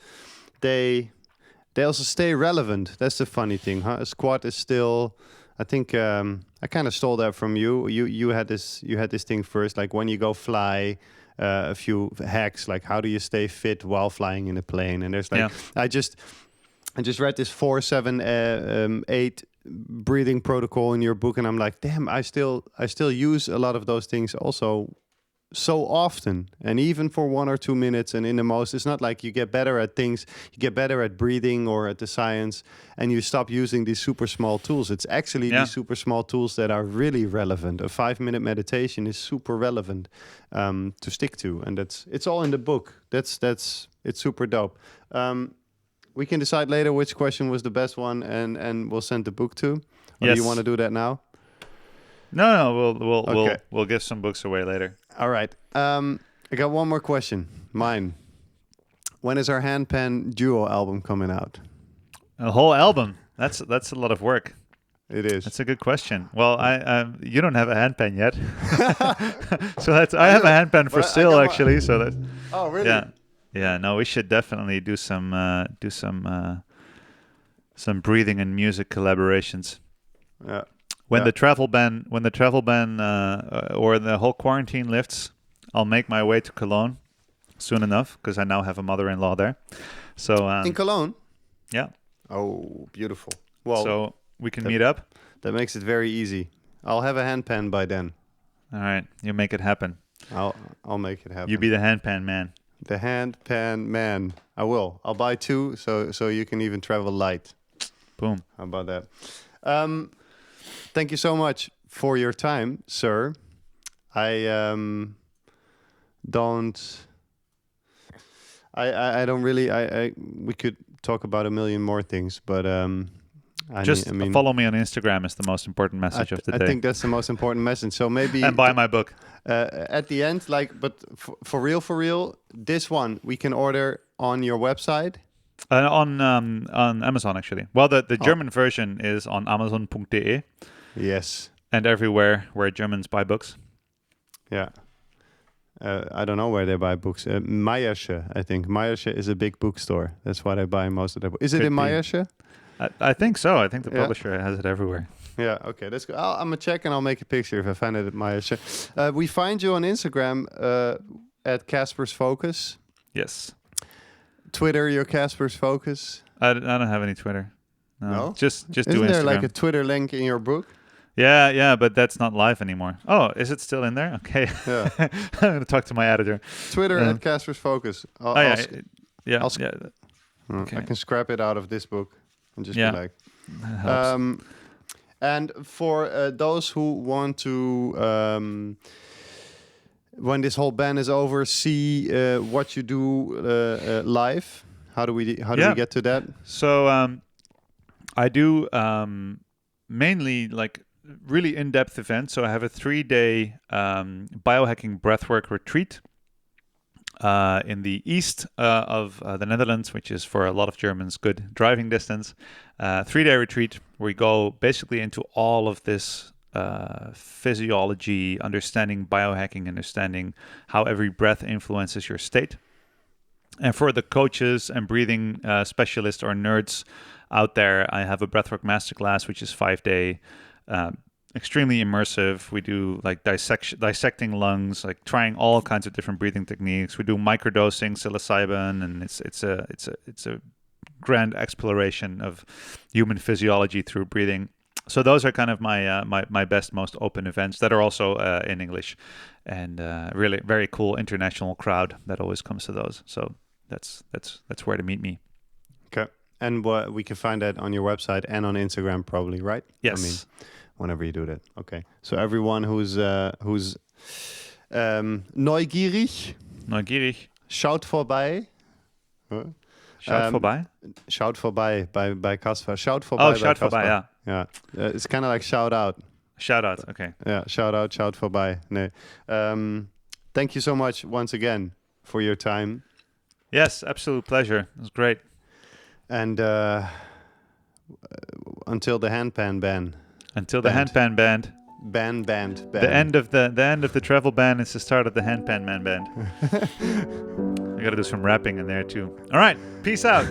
they also stay relevant. That's the funny thing, huh? A squat is still, I think, I kind of stole that from you. You had this thing first, like when you go fly, a few hacks, like how do you stay fit while flying in a plane? And there's like, I just read this 4-7-8 breathing protocol in your book, and I'm like, damn, I still use a lot of those things also so often, and even for 1 or 2 minutes. And in the most, it's not like you get better at things, you get better at breathing or at the science, and you stop using these super small tools. It's actually these super small tools that are really relevant. A 5-minute meditation is super relevant to stick to, and it's all in the book. It's super dope. We can decide later which question was the best one, and we'll send the book to. Or do you want to do that now? No, we'll give some books away later. All right. I got one more question. Mine. When is our handpan duo album coming out? A whole album. That's a lot of work. It is. That's a good question. Well, you don't have a handpan yet, so I have a handpan for sale actually. So that. Oh, really? Yeah. No, we should definitely do some breathing and music collaborations. Yeah. When the travel ban or the whole quarantine lifts, I'll make my way to Cologne soon enough, because I now have a mother-in-law there. So in Cologne? Yeah. Oh, beautiful. Well, so we can meet up. That makes it very easy. I'll have a handpan by then. All right, you make it happen. I'll make it happen. You be the handpan man. The handpan man. I will. I'll buy 2, so you can even travel light. Boom. How about that? Thank you so much for your time, sir. I don't really. We could talk about a million more things, but follow me on Instagram is the most important message of the day. I think that's the most important message. So maybe and buy my book at the end. But for real, this one we can order on your website. On Amazon, actually. Well, the German version is on Amazon.de. Yes. And everywhere where Germans buy books. Yeah. I don't know where they buy books. Meyersche, I think. Meyersche is a big bookstore. That's why they buy most of their books. Is it in Meyersche? I think so. I think the publisher has it everywhere. Yeah, okay. That's good. I'm going to check and I'll make a picture if I find it at Meyersche. We find you on Instagram at Kasper's Focus. Yes. Twitter, your Kasper's Focus. I don't have any Twitter. No? Just do Instagram. Isn't there like a Twitter link in your book? Yeah, but that's not live anymore. Oh, is it still in there? Okay. Yeah. I'm going to talk to my editor. Twitter at Casper's Focus. Yeah. Okay. I can scrap it out of this book and just be like... That helps. And for those who want to, when this whole ban is over, see what you do live, how do we get to that? So I do mainly like really in-depth events. So I have a 3-day biohacking breathwork retreat in the east of the Netherlands, which is for a lot of Germans good driving distance. 3-day retreat where we go basically into all of this physiology, understanding biohacking, understanding how every breath influences your state. And for the coaches and breathing specialists or nerds out there, I have a breathwork masterclass, which is 5-day, extremely immersive. We do like dissecting lungs, like trying all kinds of different breathing techniques. We do microdosing psilocybin, and it's a grand exploration of human physiology through breathing. So those are kind of my best, most open events that are also in English, and really very cool international crowd that always comes to those. So that's where to meet me. Okay, and we can find that on your website and on Instagram, probably, right? Yes. I mean, whenever you do that. Okay. So everyone who's neugierig, schaut vorbei. Shout vorbei? Shout vorbei by Kasper. Shout vorbei. Oh, shout vorbei, yeah. Yeah. It's kind of like shout out. Shout out, okay. Yeah, shout out, shout vorbei. Nee. Thank you so much once again for your time. Yes, absolute pleasure. It was great. And until the handpan ban. Until the handpan band. Ban. The end of the travel ban is the start of the handpan man band. I gotta do some rapping in there too. All right, peace out.